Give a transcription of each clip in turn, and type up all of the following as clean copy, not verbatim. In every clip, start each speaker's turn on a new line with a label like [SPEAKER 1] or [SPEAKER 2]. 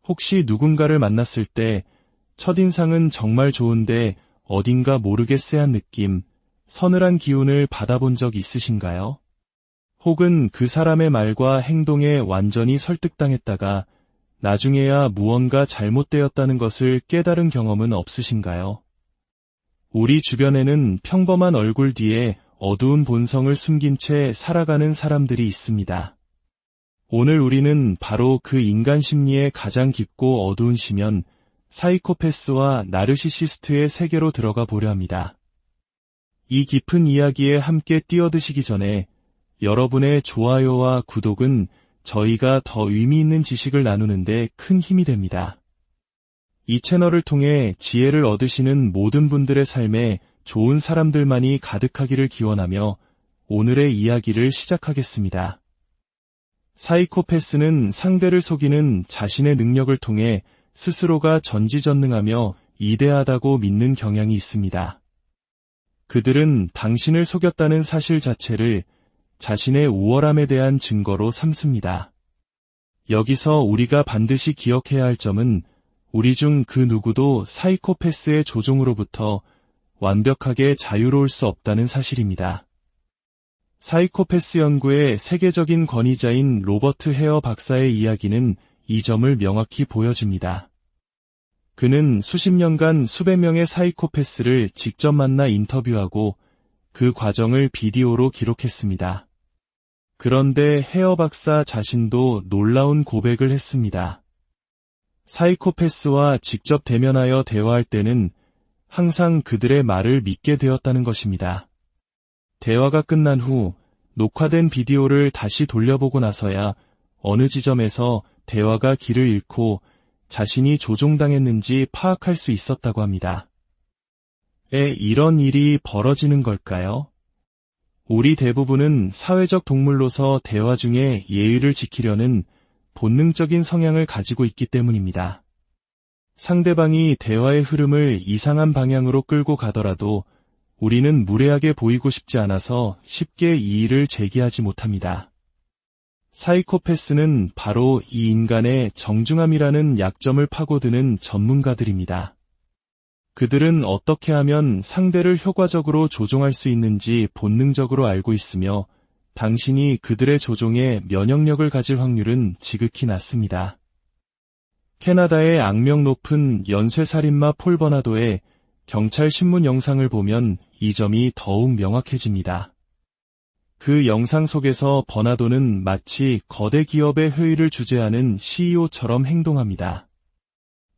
[SPEAKER 1] 혹시 누군가를 만났을 때 첫인상은 정말 좋은데 어딘가 모르게 쎄한 느낌, 서늘한 기운을 받아본 적 있으신가요? 혹은 그 사람의 말과 행동에 완전히 설득당했다가 나중에야 무언가 잘못되었다는 것을 깨달은 경험은 없으신가요? 우리 주변에는 평범한 얼굴 뒤에 어두운 본성을 숨긴 채 살아가는 사람들이 있습니다. 오늘 우리는 바로 그 인간 심리의 가장 깊고 어두운 시면, 사이코패스와 나르시시스트의 세계로 들어가 보려 합니다. 이 깊은 이야기에 함께 뛰어드시기 전에 여러분의 좋아요와 구독은 저희가 더 의미 있는 지식을 나누는데 큰 힘이 됩니다. 이 채널을 통해 지혜를 얻으시는 모든 분들의 삶에 좋은 사람들만이 가득하기를 기원하며 오늘의 이야기를 시작하겠습니다. 사이코패스는 상대를 속이는 자신의 능력을 통해 스스로가 전지전능하며 이대하다고 믿는 경향이 있습니다. 그들은 당신을 속였다는 사실 자체를 자신의 우월함에 대한 증거로 삼습니다. 여기서 우리가 반드시 기억해야 할 점은 우리 중 그 누구도 사이코패스의 조종으로부터 완벽하게 자유로울 수 없다는 사실입니다. 사이코패스 연구의 세계적인 권위자인 로버트 헤어 박사의 이야기는 이 점을 명확히 보여줍니다. 그는 수십 년간 수백 명의 사이코패스를 직접 만나 인터뷰하고 그 과정을 비디오로 기록했습니다. 그런데 헤어 박사 자신도 놀라운 고백을 했습니다. 사이코패스와 직접 대면하여 대화할 때는 항상 그들의 말을 믿게 되었다는 것입니다. 대화가 끝난 후 녹화된 비디오를 다시 돌려보고 나서야 어느 지점에서 대화가 길을 잃고 자신이 조종당했는지 파악할 수 있었다고 합니다. 이런 일이 벌어지는 걸까요? 우리 대부분은 사회적 동물로서 대화 중에 예의를 지키려는 본능적인 성향을 가지고 있기 때문입니다. 상대방이 대화의 흐름을 이상한 방향으로 끌고 가더라도 우리는 무례하게 보이고 싶지 않아서 쉽게 이의를 제기하지 못합니다. 사이코패스는 바로 이 인간의 정중함이라는 약점을 파고드는 전문가들입니다. 그들은 어떻게 하면 상대를 효과적으로 조종할 수 있는지 본능적으로 알고 있으며 당신이 그들의 조종에 면역력을 가질 확률은 지극히 낮습니다. 캐나다의 악명 높은 연쇄살인마 폴 버나도의 경찰 신문 영상을 보면 이 점이 더욱 명확해집니다. 그 영상 속에서 버나도는 마치 거대 기업의 회의를 주재하는 CEO처럼 행동합니다.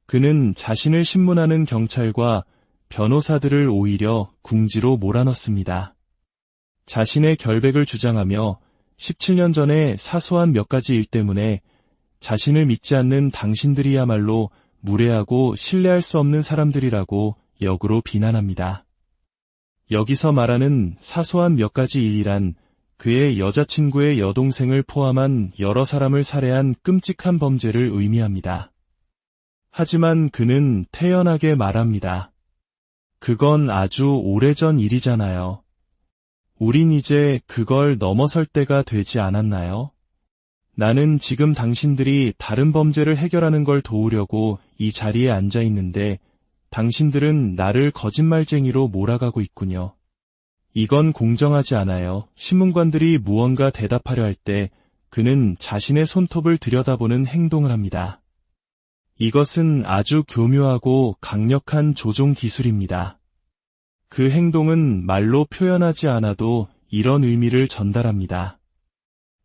[SPEAKER 1] 그는 자신을 신문하는 경찰과 변호사들을 오히려 궁지로 몰아넣습니다. 자신의 결백을 주장하며 17년 전에 사소한 몇 가지 일 때문에 자신을 믿지 않는 당신들이야말로 무례하고 신뢰할 수 없는 사람들이라고 역으로 비난합니다. 여기서 말하는 사소한 몇 가지 일이란 그의 여자친구의 여동생을 포함한 여러 사람을 살해한 끔찍한 범죄를 의미합니다. 하지만 그는 태연하게 말합니다. 그건 아주 오래전 일이잖아요. 우린 이제 그걸 넘어설 때가 되지 않았나요? 나는 지금 당신들이 다른 범죄를 해결하는 걸 도우려고 이 자리에 앉아 있는데 당신들은 나를 거짓말쟁이로 몰아가고 있군요. 이건 공정하지 않아요. 신문관들이 무언가 대답하려 할 때 그는 자신의 손톱을 들여다보는 행동을 합니다. 이것은 아주 교묘하고 강력한 조종 기술입니다. 그 행동은 말로 표현하지 않아도 이런 의미를 전달합니다.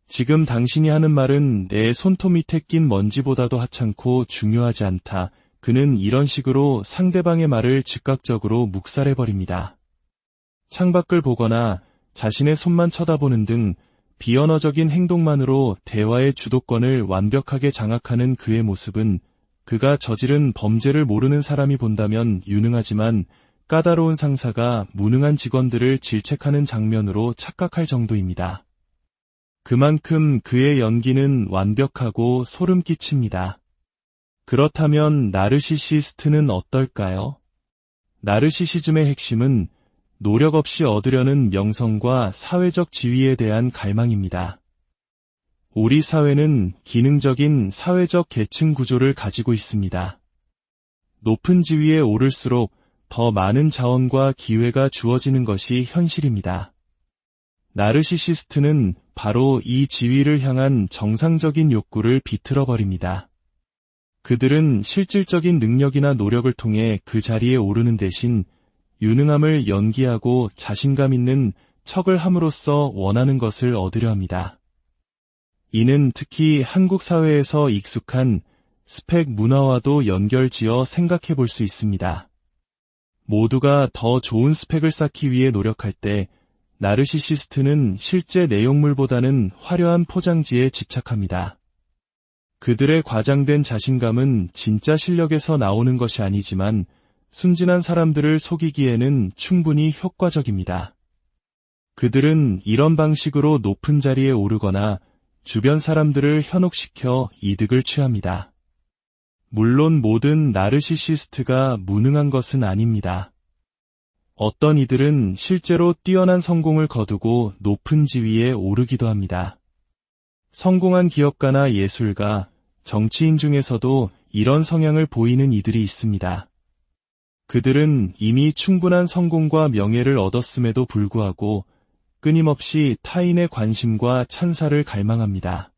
[SPEAKER 1] 지금 당신이 하는 말은 내 손톱 밑에 낀 먼지보다도 하찮고 중요하지 않다. 그는 이런 식으로 상대방의 말을 즉각적으로 묵살해버립니다. 창밖을 보거나 자신의 손만 쳐다보는 등 비언어적인 행동만으로 대화의 주도권을 완벽하게 장악하는 그의 모습은 그가 저지른 범죄를 모르는 사람이 본다면 유능하지만 까다로운 상사가 무능한 직원들을 질책하는 장면으로 착각할 정도입니다. 그만큼 그의 연기는 완벽하고 소름 끼칩니다. 그렇다면 나르시시스트는 어떨까요? 나르시시즘의 핵심은 노력 없이 얻으려는 명성과 사회적 지위에 대한 갈망입니다. 우리 사회는 기능적인 사회적 계층 구조를 가지고 있습니다. 높은 지위에 오를수록 더 많은 자원과 기회가 주어지는 것이 현실입니다. 나르시시스트는 바로 이 지위를 향한 정상적인 욕구를 비틀어버립니다. 그들은 실질적인 능력이나 노력을 통해 그 자리에 오르는 대신 유능함을 연기하고 자신감 있는 척을 함으로써 원하는 것을 얻으려 합니다. 이는 특히 한국 사회에서 익숙한 스펙 문화와도 연결지어 생각해 볼 수 있습니다. 모두가 더 좋은 스펙을 쌓기 위해 노력할 때 나르시시스트는 실제 내용물보다는 화려한 포장지에 집착합니다. 그들의 과장된 자신감은 진짜 실력에서 나오는 것이 아니지만 순진한 사람들을 속이기에는 충분히 효과적입니다. 그들은 이런 방식으로 높은 자리에 오르거나 주변 사람들을 현혹시켜 이득을 취합니다. 물론 모든 나르시시스트가 무능한 것은 아닙니다. 어떤 이들은 실제로 뛰어난 성공을 거두고 높은 지위에 오르기도 합니다. 성공한 기업가나 예술가, 정치인 중에서도 이런 성향을 보이는 이들이 있습니다. 그들은 이미 충분한 성공과 명예를 얻었음에도 불구하고 끊임없이 타인의 관심과 찬사를 갈망합니다.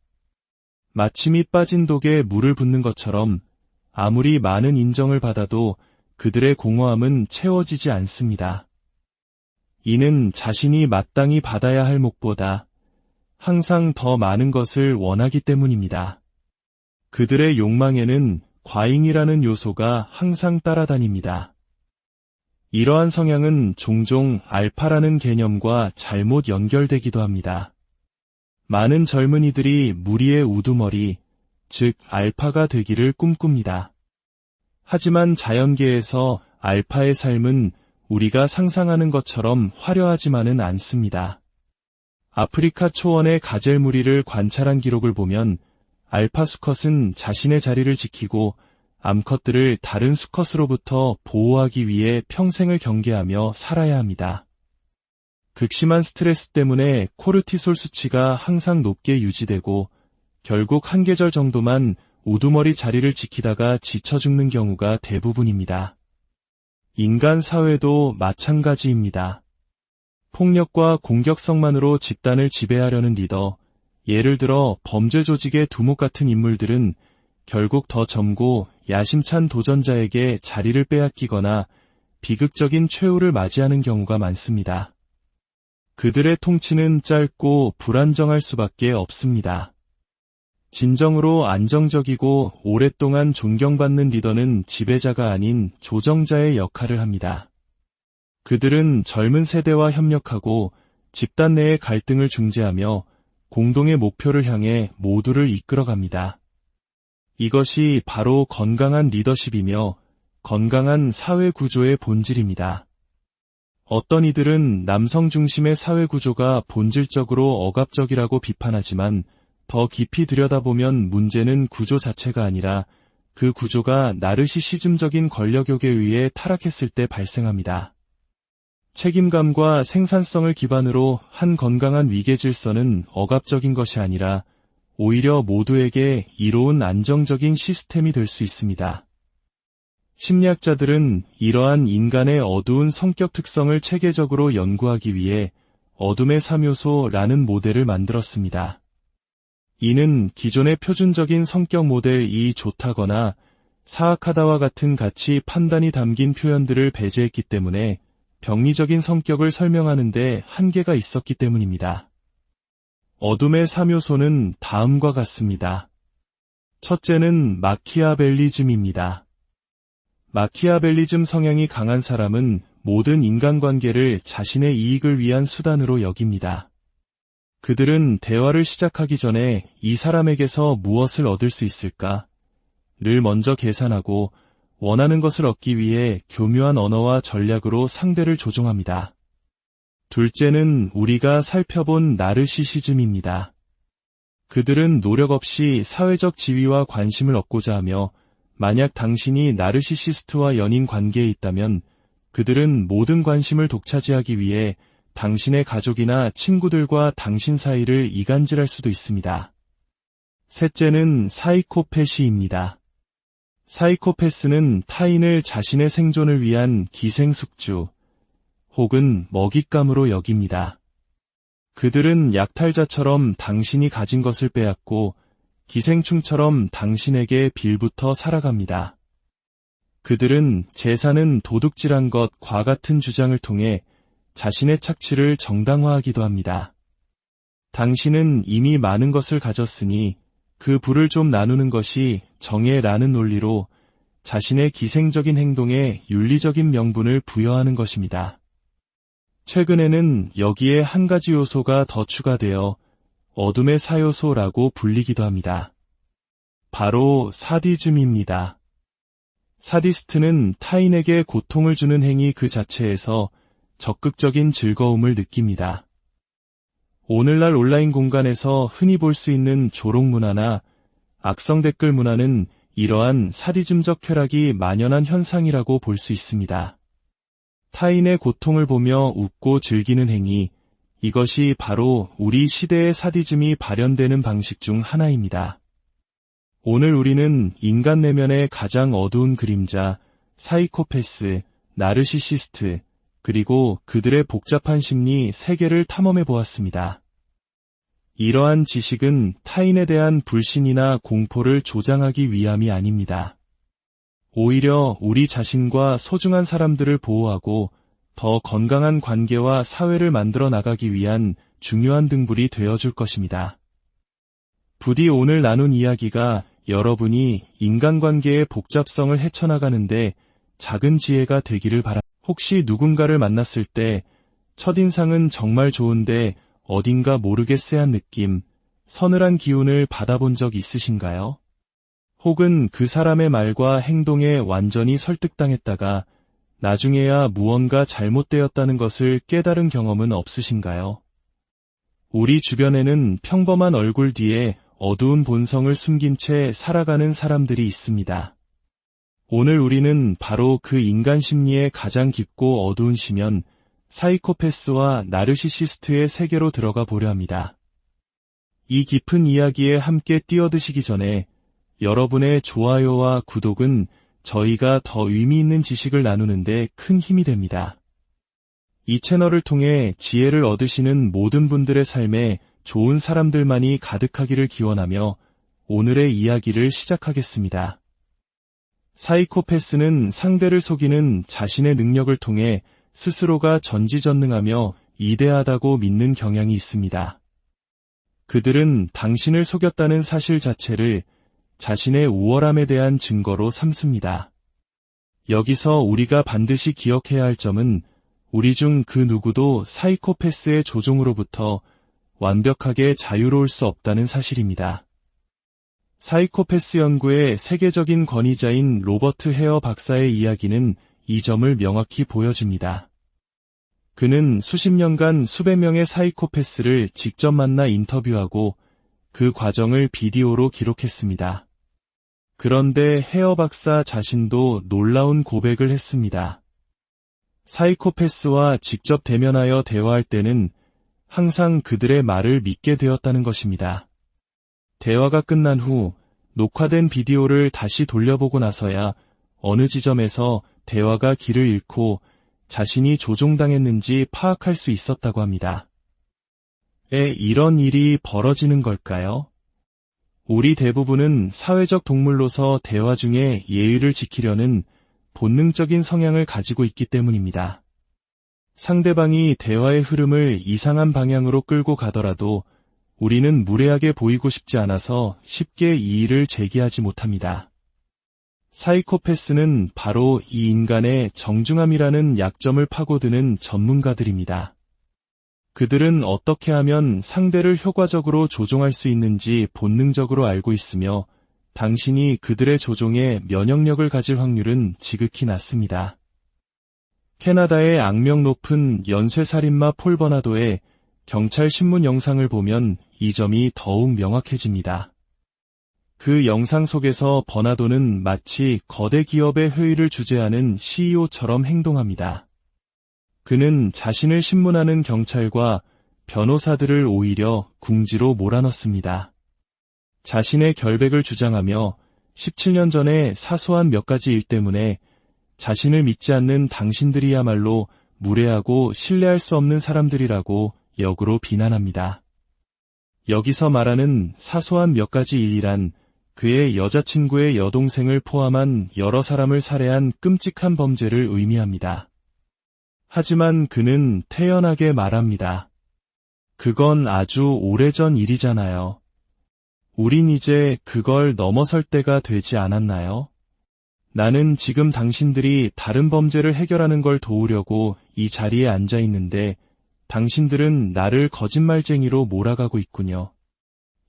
[SPEAKER 1] 마치 밑 빠진 독에 물을 붓는 것처럼 아무리 많은 인정을 받아도 그들의 공허함은 채워지지 않습니다. 이는 자신이 마땅히 받아야 할 목보다 항상 더 많은 것을 원하기 때문입니다. 그들의 욕망에는 과잉이라는 요소가 항상 따라다닙니다. 이러한 성향은 종종 알파라는 개념과 잘못 연결되기도 합니다. 많은 젊은이들이 무리의 우두머리, 즉 알파가 되기를 꿈꿉니다. 하지만 자연계에서 알파의 삶은 우리가 상상하는 것처럼 화려하지만은 않습니다. 아프리카 초원의 가젤 무리를 관찰한 기록을 보면 알파 수컷은 자신의 자리를 지키고 암컷들을 다른 수컷으로부터 보호하기 위해 평생을 경계하며 살아야 합니다. 극심한 스트레스 때문에 코르티솔 수치가 항상 높게 유지되고 결국 한 계절 정도만 우두머리 자리를 지키다가 지쳐 죽는 경우가 대부분입니다. 인간 사회도 마찬가지입니다. 폭력과 공격성만으로 집단을 지배하려는 리더, 예를 들어 범죄 조직의 두목 같은 인물들은 결국 더 젊고 야심찬 도전자에게 자리를 빼앗기거나 비극적인 최후를 맞이하는 경우가 많습니다. 그들의 통치는 짧고 불안정할 수밖에 없습니다. 진정으로 안정적이고 오랫동안 존경받는 리더는 지배자가 아닌 조정자의 역할을 합니다. 그들은 젊은 세대와 협력하고 집단 내의 갈등을 중재하며 공동의 목표를 향해 모두를 이끌어갑니다. 이것이 바로 건강한 리더십이며 건강한 사회 구조의 본질입니다. 어떤 이들은 남성 중심의 사회 구조가 본질적으로 억압적이라고 비판하지만 더 깊이 들여다보면 문제는 구조 자체가 아니라 그 구조가 나르시시즘적인 권력욕에 의해 타락했을 때 발생합니다. 책임감과 생산성을 기반으로 한 건강한 위계 질서는 억압적인 것이 아니라 오히려 모두에게 이로운 안정적인 시스템이 될 수 있습니다. 심리학자들은 이러한 인간의 어두운 성격 특성을 체계적으로 연구하기 위해 어둠의 3요소라는 모델을 만들었습니다. 이는 기존의 표준적인 성격 모델이 좋다거나 사악하다와 같은 가치 판단이 담긴 표현들을 배제했기 때문에 병리적인 성격을 설명하는 데 한계가 있었기 때문입니다. 어둠의 3요소는 다음과 같습니다. 첫째는 마키아벨리즘입니다. 마키아벨리즘 성향이 강한 사람은 모든 인간관계를 자신의 이익을 위한 수단으로 여깁니다. 그들은 대화를 시작하기 전에 이 사람에게서 무엇을 얻을 수 있을까를 먼저 계산하고 원하는 것을 얻기 위해 교묘한 언어와 전략으로 상대를 조종합니다. 둘째는 우리가 살펴본 나르시시즘입니다. 그들은 노력 없이 사회적 지위와 관심을 얻고자 하며 만약 당신이 나르시시스트와 연인 관계에 있다면 그들은 모든 관심을 독차지하기 위해 당신의 가족이나 친구들과 당신 사이를 이간질할 수도 있습니다. 셋째는 사이코패시입니다. 사이코패스는 타인을 자신의 생존을 위한 기생숙주 혹은 먹잇감으로 여깁니다. 그들은 약탈자처럼 당신이 가진 것을 빼앗고 기생충처럼 당신에게 빌부터 살아갑니다. 그들은 재산은 도둑질한 것과 같은 주장을 통해 자신의 착취를 정당화하기도 합니다. 당신은 이미 많은 것을 가졌으니 그 부를 좀 나누는 것이 정의라는 논리로 자신의 기생적인 행동에 윤리적인 명분을 부여하는 것입니다. 최근에는 여기에 한 가지 요소가 더 추가되어 어둠의 사요소라고 불리기도 합니다. 바로 사디즘입니다. 사디스트는 타인에게 고통을 주는 행위 그 자체에서 적극적인 즐거움을 느낍니다. 오늘날 온라인 공간에서 흔히 볼 수 있는 조롱 문화나 악성 댓글 문화는 이러한 사디즘적 쾌락이 만연한 현상이라고 볼 수 있습니다. 타인의 고통을 보며 웃고 즐기는 행위, 이것이 바로 우리 시대의 사디즘이 발현되는 방식 중 하나입니다. 오늘 우리는 인간 내면의 가장 어두운 그림자, 사이코패스, 나르시시스트, 그리고 그들의 복잡한 심리 세계를 탐험해 보았습니다. 이러한 지식은 타인에 대한 불신이나 공포를 조장하기 위함이 아닙니다. 오히려 우리 자신과 소중한 사람들을 보호하고 더 건강한 관계와 사회를 만들어 나가기 위한 중요한 등불이 되어줄 것입니다. 부디 오늘 나눈 이야기가 여러분이 인간관계의 복잡성을 헤쳐나가는데 작은 지혜가 되기를 바랍니다. 혹시 누군가를 만났을 때 첫인상은 정말 좋은데 어딘가 모르게 쎄한 느낌, 서늘한 기운을 받아본 적 있으신가요? 혹은 그 사람의 말과 행동에 완전히 설득당했다가 나중에야 무언가 잘못되었다는 것을 깨달은 경험은 없으신가요? 우리 주변에는 평범한 얼굴 뒤에 어두운 본성을 숨긴 채 살아가는 사람들이 있습니다. 오늘 우리는 바로 그 인간 심리의 가장 깊고 어두운 시면 사이코패스와 나르시시스트의 세계로 들어가 보려 합니다. 이 깊은 이야기에 함께 뛰어드시기 전에 여러분의 좋아요와 구독은 저희가 더 의미 있는 지식을 나누는데 큰 힘이 됩니다. 이 채널을 통해 지혜를 얻으시는 모든 분들의 삶에 좋은 사람들만이 가득하기를 기원하며 오늘의 이야기를 시작하겠습니다. 사이코패스는 상대를 속이는 자신의 능력을 통해 스스로가 전지전능하며 이대하다고 믿는 경향이 있습니다. 그들은 당신을 속였다는 사실 자체를 자신의 우월함에 대한 증거로 삼습니다. 여기서 우리가 반드시 기억해야 할 점은 우리 중 그 누구도 사이코패스의 조종으로부터 완벽하게 자유로울 수 없다는 사실입니다. 사이코패스 연구의 세계적인 권위자인 로버트 헤어 박사의 이야기는 이 점을 명확히 보여줍니다. 그는 수십 년간 수백 명의 사이코패스를 직접 만나 인터뷰하고 그 과정을 비디오로 기록했습니다. 그런데 헤어 박사 자신도 놀라운 고백을 했습니다. 사이코패스와 직접 대면하여 대화할 때는 항상 그들의 말을 믿게 되었다는 것입니다. 대화가 끝난 후 녹화된 비디오를 다시 돌려보고 나서야 어느 지점에서 대화가 길을 잃고 자신이 조종당했는지 파악할 수 있었다고 합니다. 이런 일이 벌어지는 걸까요? 우리 대부분은 사회적 동물로서 대화 중에 예의를 지키려는 본능적인 성향을 가지고 있기 때문입니다. 상대방이 대화의 흐름을 이상한 방향으로 끌고 가더라도 우리는 무례하게 보이고 싶지 않아서 쉽게 이의를 제기하지 못합니다. 사이코패스는 바로 이 인간의 정중함이라는 약점을 파고드는 전문가들입니다. 그들은 어떻게 하면 상대를 효과적으로 조종할 수 있는지 본능적으로 알고 있으며 당신이 그들의 조종에 면역력을 가질 확률은 지극히 낮습니다. 캐나다의 악명 높은 연쇄살인마 폴 버나도의 경찰 신문 영상을 보면 이 점이 더욱 명확해집니다. 그 영상 속에서 버나도는 마치 거대 기업의 회의를 주재하는 CEO처럼 행동합니다. 그는 자신을 신문하는 경찰과 변호사들을 오히려 궁지로 몰아넣습니다. 자신의 결백을 주장하며 17년 전에 사소한 몇 가지 일 때문에 자신을 믿지 않는 당신들이야말로 무례하고 신뢰할 수 없는 사람들이라고 역으로 비난합니다. 여기서 말하는 사소한 몇 가지 일이란 그의 여자친구의 여동생을 포함한 여러 사람을 살해한 끔찍한 범죄를 의미합니다. 하지만 그는 태연하게 말합니다. 그건 아주 오래전 일이잖아요. 우린 이제 그걸 넘어설 때가 되지 않았나요? 나는 지금 당신들이 다른 범죄를 해결하는 걸 도우려고 이 자리에 앉아 있는데 당신들은 나를 거짓말쟁이로 몰아가고 있군요.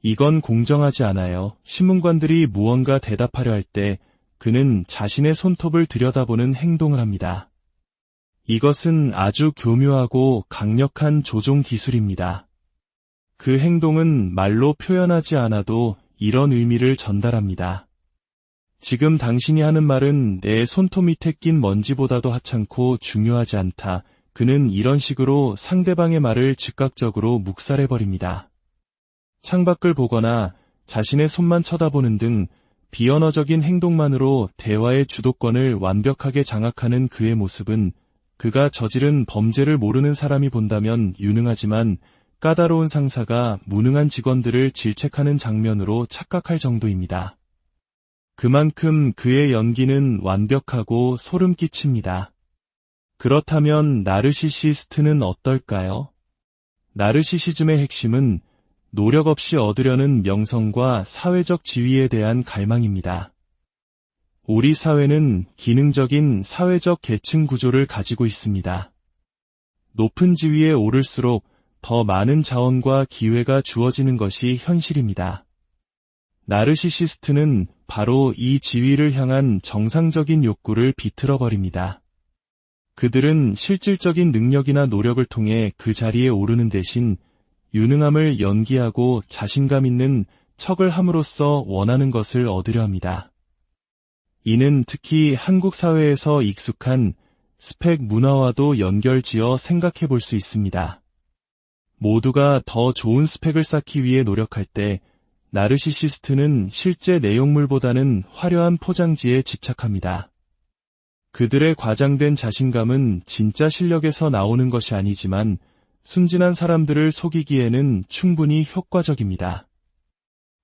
[SPEAKER 1] 이건 공정하지 않아요. 신문관들이 무언가 대답하려 할 때 그는 자신의 손톱을 들여다보는 행동을 합니다. 이것은 아주 교묘하고 강력한 조종 기술입니다. 그 행동은 말로 표현하지 않아도 이런 의미를 전달합니다. 지금 당신이 하는 말은 내 손톱 밑에 낀 먼지보다도 하찮고 중요하지 않다. 그는 이런 식으로 상대방의 말을 즉각적으로 묵살해버립니다. 창밖을 보거나 자신의 손만 쳐다보는 등 비언어적인 행동만으로 대화의 주도권을 완벽하게 장악하는 그의 모습은 그가 저지른 범죄를 모르는 사람이 본다면 유능하지만 까다로운 상사가 무능한 직원들을 질책하는 장면으로 착각할 정도입니다. 그만큼 그의 연기는 완벽하고 소름 끼칩니다. 그렇다면 나르시시스트는 어떨까요? 나르시시즘의 핵심은 노력 없이 얻으려는 명성과 사회적 지위에 대한 갈망입니다. 우리 사회는 기능적인 사회적 계층 구조를 가지고 있습니다. 높은 지위에 오를수록 더 많은 자원과 기회가 주어지는 것이 현실입니다. 나르시시스트는 바로 이 지위를 향한 정상적인 욕구를 비틀어버립니다. 그들은 실질적인 능력이나 노력을 통해 그 자리에 오르는 대신 유능함을 연기하고 자신감 있는 척을 함으로써 원하는 것을 얻으려 합니다. 이는 특히 한국 사회에서 익숙한 스펙 문화와도 연결지어 생각해 볼 수 있습니다. 모두가 더 좋은 스펙을 쌓기 위해 노력할 때 나르시시스트는 실제 내용물보다는 화려한 포장지에 집착합니다. 그들의 과장된 자신감은 진짜 실력에서 나오는 것이 아니지만 순진한 사람들을 속이기에는 충분히 효과적입니다.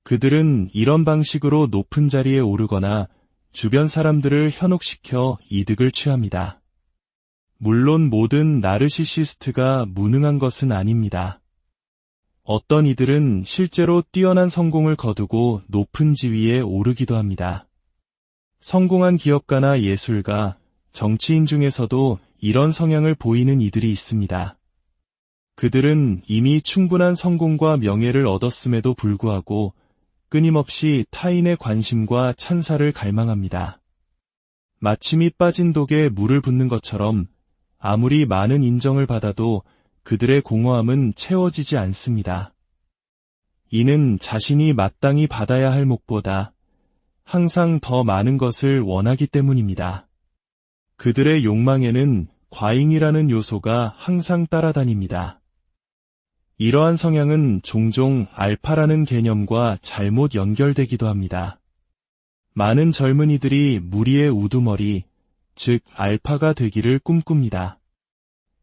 [SPEAKER 1] 그들은 이런 방식으로 높은 자리에 오르거나 주변 사람들을 현혹시켜 이득을 취합니다. 물론 모든 나르시시스트가 무능한 것은 아닙니다. 어떤 이들은 실제로 뛰어난 성공을 거두고 높은 지위에 오르기도 합니다. 성공한 기업가나 예술가, 정치인 중에서도 이런 성향을 보이는 이들이 있습니다. 그들은 이미 충분한 성공과 명예를 얻었음에도 불구하고 끊임없이 타인의 관심과 찬사를 갈망합니다. 마침이 빠진 독에 물을 붓는 것처럼 아무리 많은 인정을 받아도 그들의 공허함은 채워지지 않습니다. 이는 자신이 마땅히 받아야 할 목보다 항상 더 많은 것을 원하기 때문입니다. 그들의 욕망에는 과잉이라는 요소가 항상 따라다닙니다. 이러한 성향은 종종 알파라는 개념과 잘못 연결되기도 합니다. 많은 젊은이들이 무리의 우두머리, 즉 알파가 되기를 꿈꿉니다.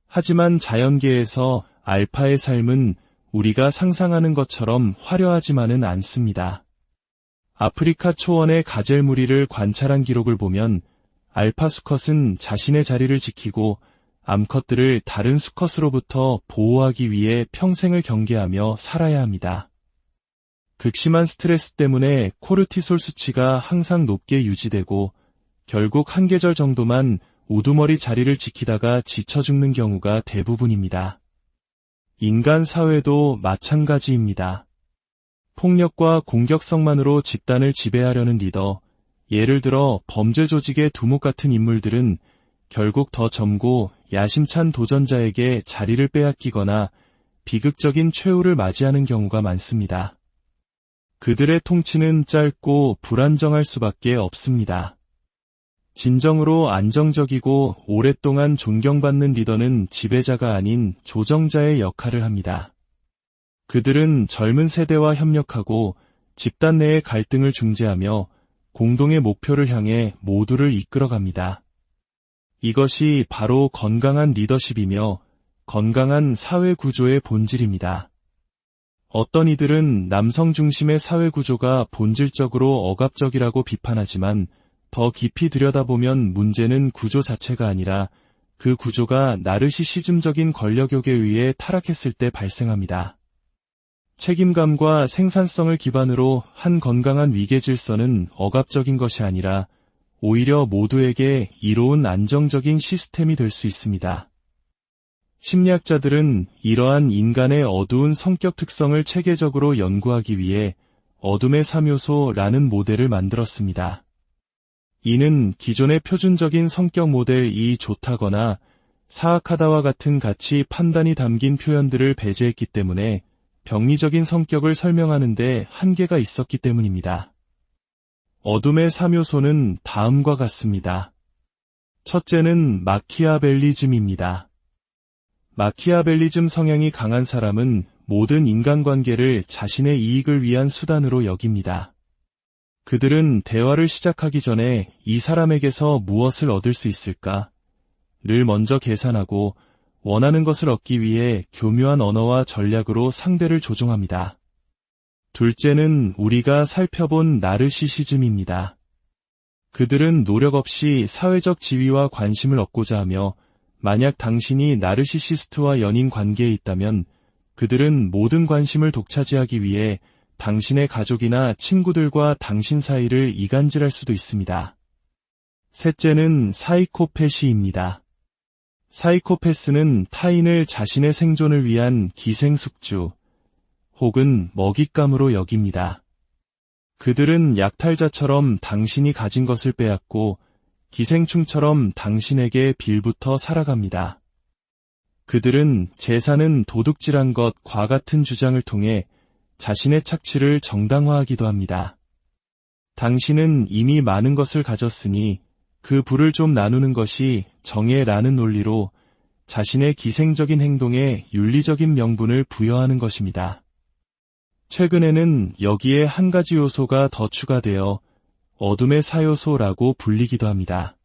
[SPEAKER 1] 하지만 자연계에서 알파의 삶은 우리가 상상하는 것처럼 화려하지만은 않습니다. 아프리카 초원의 가젤무리를 관찰한 기록을 보면 알파 수컷은 자신의 자리를 지키고 암컷들을 다른 수컷으로부터 보호하기 위해 평생을 경계하며 살아야 합니다. 극심한 스트레스 때문에 코르티솔 수치가 항상 높게 유지되고 결국 한 계절 정도만 우두머리 자리를 지키다가 지쳐 죽는 경우가 대부분입니다. 인간 사회도 마찬가지입니다. 폭력과 공격성만으로 집단을 지배하려는 리더, 예를 들어 범죄 조직의 두목 같은 인물들은 결국 더 젊고 야심찬 도전자에게 자리를 빼앗기거나 비극적인 최후를 맞이하는 경우가 많습니다. 그들의 통치는 짧고 불안정할 수밖에 없습니다. 진정으로 안정적이고 오랫동안 존경받는 리더는 지배자가 아닌 조정자의 역할을 합니다. 그들은 젊은 세대와 협력하고 집단 내의 갈등을 중재하며 공동의 목표를 향해 모두를 이끌어갑니다. 이것이 바로 건강한 리더십이며 건강한 사회 구조의 본질입니다. 어떤 이들은 남성 중심의 사회 구조가 본질적으로 억압적이라고 비판하지만 더 깊이 들여다보면 문제는 구조 자체가 아니라 그 구조가 나르시시즘적인 권력욕에 의해 타락했을 때 발생합니다. 책임감과 생산성을 기반으로 한 건강한 위계 질서는 억압적인 것이 아니라 오히려 모두에게 이로운 안정적인 시스템이 될 수 있습니다. 심리학자들은 이러한 인간의 어두운 성격 특성을 체계적으로 연구하기 위해 어둠의 3요소라는 모델을 만들었습니다. 이는 기존의 표준적인 성격 모델이 좋다거나 사악하다와 같은 가치 판단이 담긴 표현들을 배제했기 때문에 병리적인 성격을 설명하는 데 한계가 있었기 때문입니다. 어둠의 3요소는 다음과 같습니다. 첫째는 마키아벨리즘입니다. 마키아벨리즘 성향이 강한 사람은 모든 인간관계를 자신의 이익을 위한 수단으로 여깁니다. 그들은 대화를 시작하기 전에 이 사람에게서 무엇을 얻을 수 있을까? 를 먼저 계산하고 원하는 것을 얻기 위해 교묘한 언어와 전략으로 상대를 조종합니다. 둘째는 우리가 살펴본 나르시시즘입니다. 그들은 노력 없이 사회적 지위와 관심을 얻고자 하며 만약 당신이 나르시시스트와 연인 관계에 있다면 그들은 모든 관심을 독차지하기 위해 당신의 가족이나 친구들과 당신 사이를 이간질할 수도 있습니다. 셋째는 사이코패시입니다. 사이코패스는 타인을 자신의 생존을 위한 기생숙주 혹은 먹잇감으로 여깁니다. 그들은 약탈자처럼 당신이 가진 것을 빼앗고 기생충처럼 당신에게 빌부터 살아갑니다. 그들은 재산은 도둑질한 것과 같은 주장을 통해 자신의 착취를 정당화하기도 합니다. 당신은 이미 많은 것을 가졌으니 그 부를 좀 나누는 것이 정의라는 논리로 자신의 기생적인 행동에 윤리적인 명분을 부여하는 것입니다. 최근에는 여기에 한 가지 요소가 더 추가되어 어둠의 4요소라고 불리기도 합니다.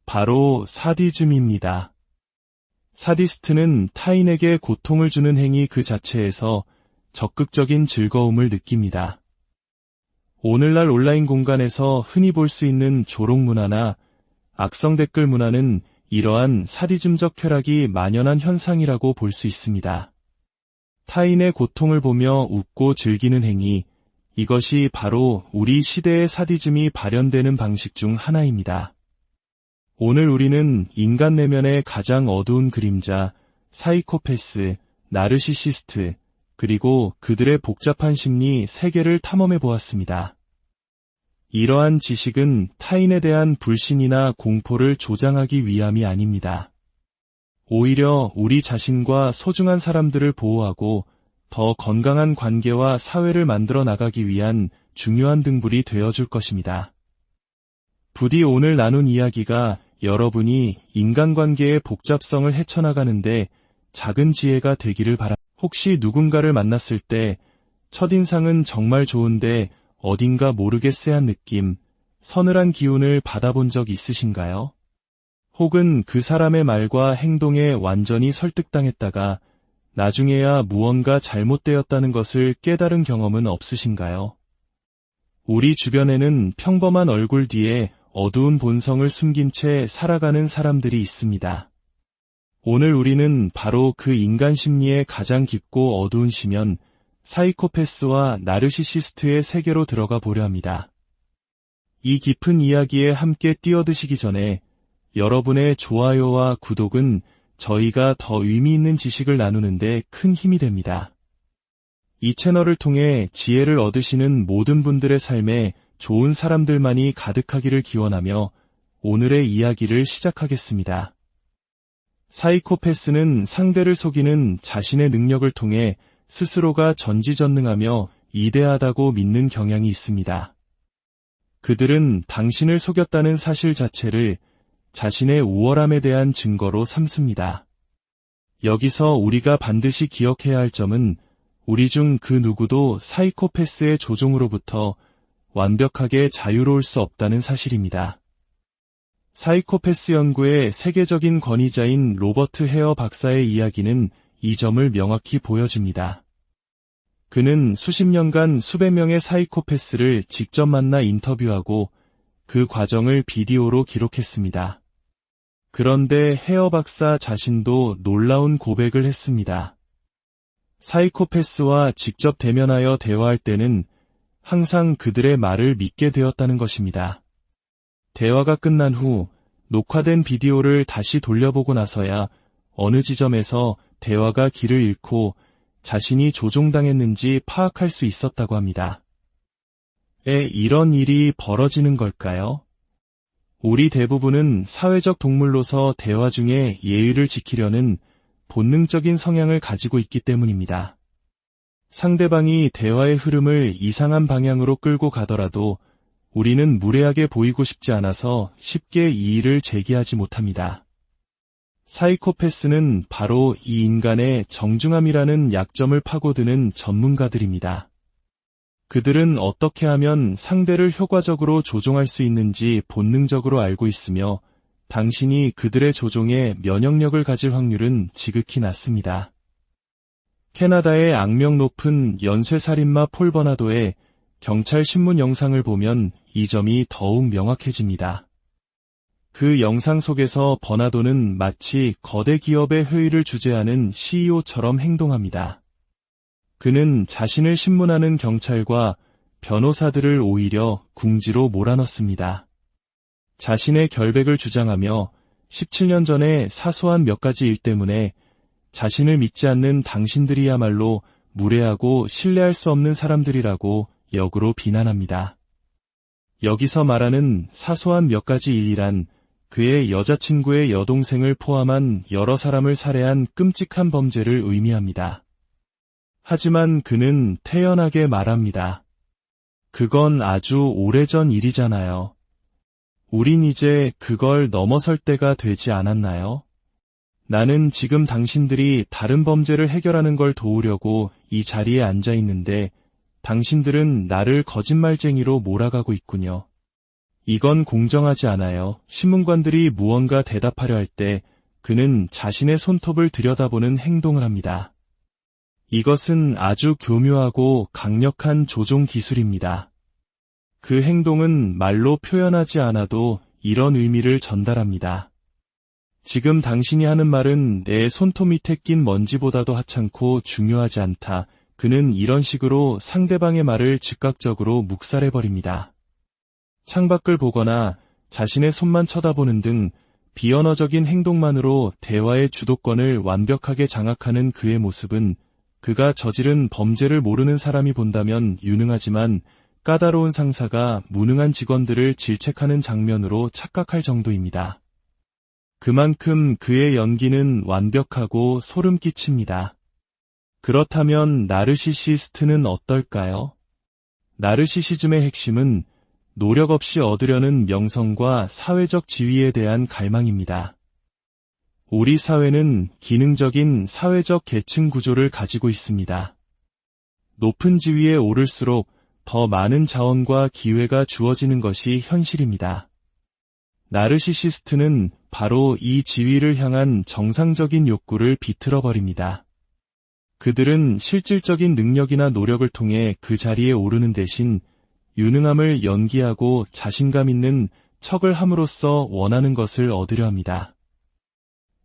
[SPEAKER 1] 바로 사디즘입니다. 사디스트는 타인에게 고통을 주는 행위 그 자체에서 적극적인 즐거움을 느낍니다. 오늘날 온라인 공간에서 흔히 볼 수 있는 조롱 문화나 악성 댓글 문화는 이러한 사디즘적 쾌락이 만연한 현상이라고 볼 수 있습니다. 타인의 고통을 보며 웃고 즐기는 행위, 이것이 바로 우리 시대의 사디즘이 발현되는 방식 중 하나입니다. 오늘 우리는 인간 내면의 가장 어두운 그림자, 사이코패스, 나르시시스트, 그리고 그들의 복잡한 심리 3개를 탐험해 보았습니다. 이러한 지식은 타인에 대한 불신이나 공포를 조장하기 위함이 아닙니다. 오히려 우리 자신과 소중한 사람들을 보호하고 더 건강한 관계와 사회를 만들어 나가기 위한 중요한 등불이 되어줄 것입니다. 부디 오늘 나눈 이야기가 여러분이 인간관계의 복잡성을 헤쳐나가는데 작은 지혜가 되기를 바랍니다. 혹시 누군가를 만났을 때 첫인상은 정말 좋은데 어딘가 모르게 쎄한 느낌, 서늘한 기운을 받아본 적 있으신가요? 혹은 그 사람의 말과 행동에 완전히 설득당했다가 나중에야 무언가 잘못되었다는 것을 깨달은 경험은 없으신가요? 우리 주변에는 평범한 얼굴 뒤에 어두운 본성을 숨긴 채 살아가는 사람들이 있습니다. 오늘 우리는 바로 그 인간 심리의 가장 깊고 어두운 시면 사이코패스와 나르시시스트의 세계로 들어가 보려 합니다. 이 깊은 이야기에 함께 뛰어드시기 전에 여러분의 좋아요와 구독은 저희가 더 의미 있는 지식을 나누는데 큰 힘이 됩니다. 이 채널을 통해 지혜를 얻으시는 모든 분들의 삶에 좋은 사람들만이 가득하기를 기원하며 오늘의 이야기를 시작하겠습니다. 사이코패스는 상대를 속이는 자신의 능력을 통해 스스로가 전지전능하며 이대하다고 믿는 경향이 있습니다. 그들은 당신을 속였다는 사실 자체를 자신의 우월함에 대한 증거로 삼습니다. 여기서 우리가 반드시 기억해야 할 점은 우리 중 그 누구도 사이코패스의 조종으로부터 완벽하게 자유로울 수 없다는 사실입니다. 사이코패스 연구의 세계적인 권위자인 로버트 헤어 박사의 이야기는 이 점을 명확히 보여줍니다. 그는 수십 년간 수백 명의 사이코패스를 직접 만나 인터뷰하고 그 과정을 비디오로 기록했습니다. 그런데 헤어 박사 자신도 놀라운 고백을 했습니다. 사이코패스와 직접 대면하여 대화할 때는 항상 그들의 말을 믿게 되었다는 것입니다. 대화가 끝난 후 녹화된 비디오를 다시 돌려보고 나서야 어느 지점에서 대화가 길을 잃고 자신이 조종당했는지 파악할 수 있었다고 합니다. 이런 일이 벌어지는 걸까요? 우리 대부분은 사회적 동물로서 대화 중에 예의를 지키려는 본능적인 성향을 가지고 있기 때문입니다. 상대방이 대화의 흐름을 이상한 방향으로 끌고 가더라도 우리는 무례하게 보이고 싶지 않아서 쉽게 이의를 제기하지 못합니다. 사이코패스는 바로 이 인간의 정중함이라는 약점을 파고드는 전문가들입니다. 그들은 어떻게 하면 상대를 효과적으로 조종할 수 있는지 본능적으로 알고 있으며 당신이 그들의 조종에 면역력을 가질 확률은 지극히 낮습니다. 캐나다의 악명 높은 연쇄살인마 폴 버나도의 경찰 신문 영상을 보면 이 점이 더욱 명확해집니다. 그 영상 속에서 버나도는 마치 거대 기업의 회의를 주재하는 CEO처럼 행동합니다. 그는 자신을 신문하는 경찰과 변호사들을 오히려 궁지로 몰아넣습니다. 자신의 결백을 주장하며 17년 전에 사소한 몇 가지 일 때문에 자신을 믿지 않는 당신들이야말로 무례하고 신뢰할 수 없는 사람들이라고 역으로 비난합니다. 여기서 말하는 사소한 몇 가지 일이란 그의 여자친구의 여동생을 포함한 여러 사람을 살해한 끔찍한 범죄를 의미합니다. 하지만 그는 태연하게 말합니다. 그건 아주 오래전 일이잖아요. 우린 이제 그걸 넘어설 때가 되지 않았나요? 나는 지금 당신들이 다른 범죄를 해결하는 걸 도우려고 이 자리에 앉아 있는데 당신들은 나를 거짓말쟁이로 몰아가고 있군요. 이건 공정하지 않아요. 신문관들이 무언가 대답하려 할 때 그는 자신의 손톱을 들여다보는 행동을 합니다. 이것은 아주 교묘하고 강력한 조종 기술입니다. 그 행동은 말로 표현하지 않아도 이런 의미를 전달합니다. 지금 당신이 하는 말은 내 손톱 밑에 낀 먼지보다도 하찮고 중요하지 않다. 그는 이런 식으로 상대방의 말을 즉각적으로 묵살해버립니다. 창밖을 보거나 자신의 손만 쳐다보는 등 비언어적인 행동만으로 대화의 주도권을 완벽하게 장악하는 그의 모습은 그가 저지른 범죄를 모르는 사람이 본다면 유능하지만 까다로운 상사가 무능한 직원들을 질책하는 장면으로 착각할 정도입니다. 그만큼 그의 연기는 완벽하고 소름 끼칩니다. 그렇다면 나르시시스트는 어떨까요? 나르시시즘의 핵심은 노력 없이 얻으려는 명성과 사회적 지위에 대한 갈망입니다. 우리 사회는 기능적인 사회적 계층 구조를 가지고 있습니다. 높은 지위에 오를수록 더 많은 자원과 기회가 주어지는 것이 현실입니다. 나르시시스트는 바로 이 지위를 향한 정상적인 욕구를 비틀어버립니다. 그들은 실질적인 능력이나 노력을 통해 그 자리에 오르는 대신 유능함을 연기하고 자신감 있는 척을 함으로써 원하는 것을 얻으려 합니다.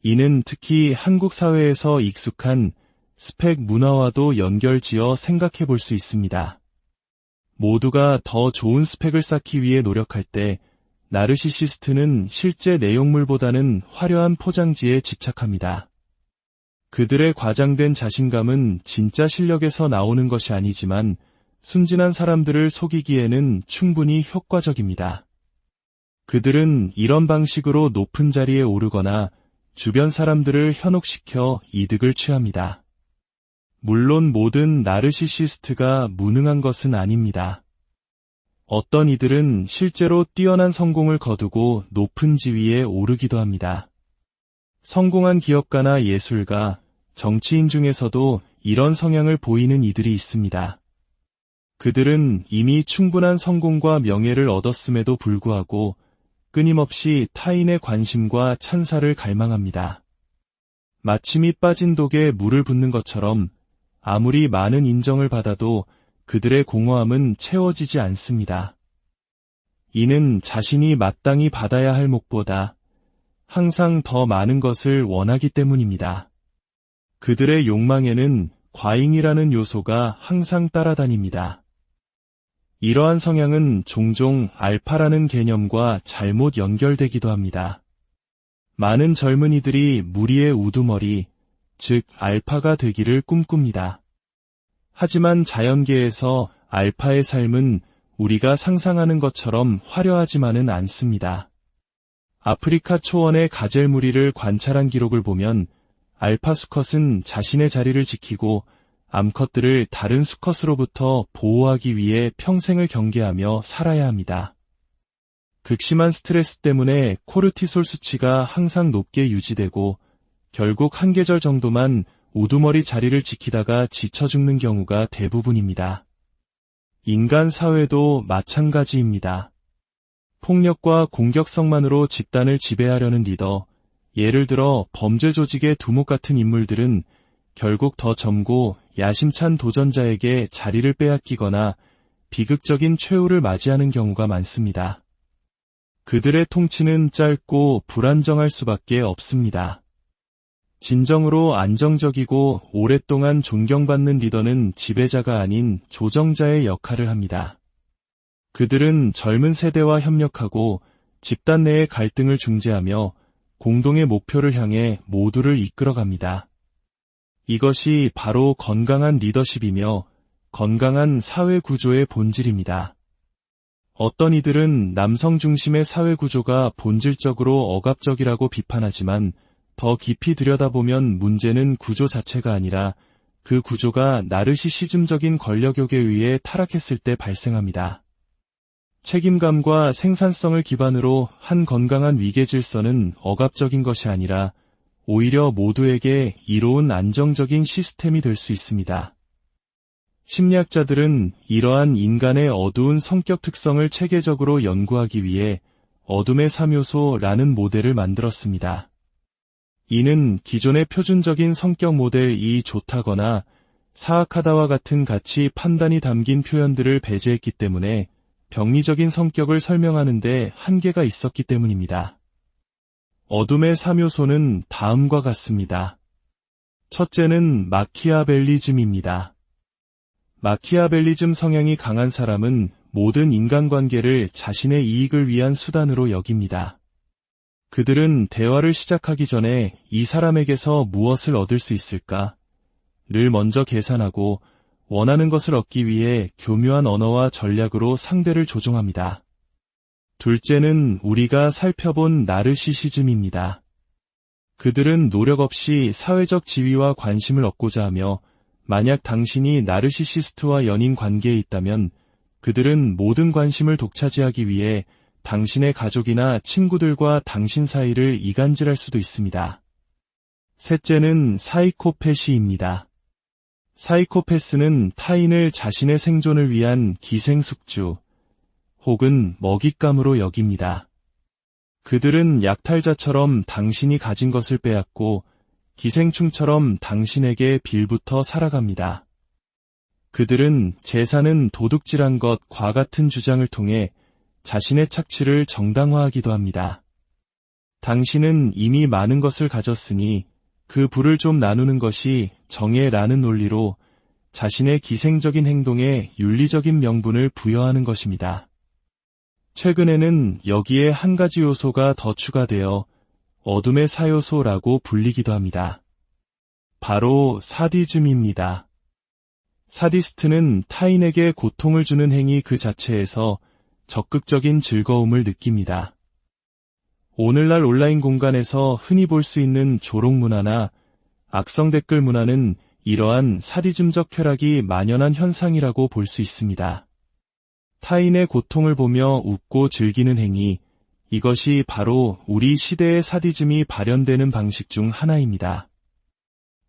[SPEAKER 1] 이는 특히 한국 사회에서 익숙한 스펙 문화와도 연결지어 생각해 볼 수 있습니다. 모두가 더 좋은 스펙을 쌓기 위해 노력할 때 나르시시스트는 실제 내용물보다는 화려한 포장지에 집착합니다. 그들의 과장된 자신감은 진짜 실력에서 나오는 것이 아니지만 순진한 사람들을 속이기에는 충분히 효과적입니다. 그들은 이런 방식으로 높은 자리에 오르거나 주변 사람들을 현혹시켜 이득을 취합니다. 물론 모든 나르시시스트가 무능한 것은 아닙니다. 어떤 이들은 실제로 뛰어난 성공을 거두고 높은 지위에 오르기도 합니다. 성공한 기업가나 예술가, 정치인 중에서도 이런 성향을 보이는 이들이 있습니다. 그들은 이미 충분한 성공과 명예를 얻었음에도 불구하고 끊임없이 타인의 관심과 찬사를 갈망합니다. 마치 밑 빠진 독에 물을 붓는 것처럼 아무리 많은 인정을 받아도 그들의 공허함은 채워지지 않습니다. 이는 자신이 마땅히 받아야 할 목보다 항상 더 많은 것을 원하기 때문입니다. 그들의 욕망에는 과잉이라는 요소가 항상 따라다닙니다. 이러한 성향은 종종 알파라는 개념과 잘못 연결되기도 합니다. 많은 젊은이들이 무리의 우두머리, 즉 알파가 되기를 꿈꿉니다. 하지만 자연계에서 알파의 삶은 우리가 상상하는 것처럼 화려하지만은 않습니다. 아프리카 초원의 가젤 무리를 관찰한 기록을 보면 알파 수컷은 자신의 자리를 지키고 암컷들을 다른 수컷으로부터 보호하기 위해 평생을 경계하며 살아야 합니다. 극심한 스트레스 때문에 코르티솔 수치가 항상 높게 유지되고 결국 한 계절 정도만 우두머리 자리를 지키다가 지쳐 죽는 경우가 대부분입니다. 인간 사회도 마찬가지입니다. 폭력과 공격성만으로 집단을 지배하려는 리더, 예를 들어 범죄 조직의 두목 같은 인물들은 결국 더 젊고 야심찬 도전자에게 자리를 빼앗기거나 비극적인 최후를 맞이하는 경우가 많습니다. 그들의 통치는 짧고 불안정할 수밖에 없습니다. 진정으로 안정적이고 오랫동안 존경받는 리더는 지배자가 아닌 조정자의 역할을 합니다. 그들은 젊은 세대와 협력하고 집단 내의 갈등을 중재하며 공동의 목표를 향해 모두를 이끌어갑니다. 이것이 바로 건강한 리더십이며 건강한 사회 구조의 본질입니다. 어떤 이들은 남성 중심의 사회 구조가 본질적으로 억압적이라고 비판하지만 더 깊이 들여다보면 문제는 구조 자체가 아니라 그 구조가 나르시시즘적인 권력욕에 의해 타락했을 때 발생합니다. 책임감과 생산성을 기반으로 한 건강한 위계 질서는 억압적인 것이 아니라 오히려 모두에게 이로운 안정적인 시스템이 될 수 있습니다. 심리학자들은 이러한 인간의 어두운 성격 특성을 체계적으로 연구하기 위해 어둠의 3요소라는 모델을 만들었습니다. 이는 기존의 표준적인 성격 모델이 좋다거나 사악하다와 같은 가치 판단이 담긴 표현들을 배제했기 때문에 병리적인 성격을 설명하는 데 한계가 있었기 때문입니다. 어둠의 3요소는 다음과 같습니다. 첫째는 마키아벨리즘입니다. 마키아벨리즘 성향이 강한 사람은 모든 인간관계를 자신의 이익을 위한 수단으로 여깁니다. 그들은 대화를 시작하기 전에 이 사람에게서 무엇을 얻을 수 있을까? 를 먼저 계산하고 원하는 것을 얻기 위해 교묘한 언어와 전략으로 상대를 조종합니다. 둘째는 우리가 살펴본 나르시시즘입니다. 그들은 노력 없이 사회적 지위와 관심을 얻고자 하며 만약 당신이 나르시시스트와 연인 관계에 있다면 그들은 모든 관심을 독차지하기 위해 당신의 가족이나 친구들과 당신 사이를 이간질할 수도 있습니다. 셋째는 사이코패시입니다. 사이코패스는 타인을 자신의 생존을 위한 기생숙주 혹은 먹잇감으로 여깁니다. 그들은 약탈자처럼 당신이 가진 것을 빼앗고 기생충처럼 당신에게 빌부터 살아갑니다. 그들은 재산은 도둑질한 것과 같은 주장을 통해 자신의 착취를 정당화하기도 합니다. 당신은 이미 많은 것을 가졌으니 그 부를 좀 나누는 것이 정의라는 논리로 자신의 기생적인 행동에 윤리적인 명분을 부여하는 것입니다. 최근에는 여기에 한 가지 요소가 더 추가되어 어둠의 4요소라고 불리기도 합니다. 바로 사디즘입니다. 사디스트는 타인에게 고통을 주는 행위 그 자체에서 적극적인 즐거움을 느낍니다. 오늘날 온라인 공간에서 흔히 볼 수 있는 조롱 문화나 악성 댓글 문화는 이러한 사디즘적 쾌락이 만연한 현상이라고 볼 수 있습니다. 타인의 고통을 보며 웃고 즐기는 행위, 이것이 바로 우리 시대의 사디즘이 발현되는 방식 중 하나입니다.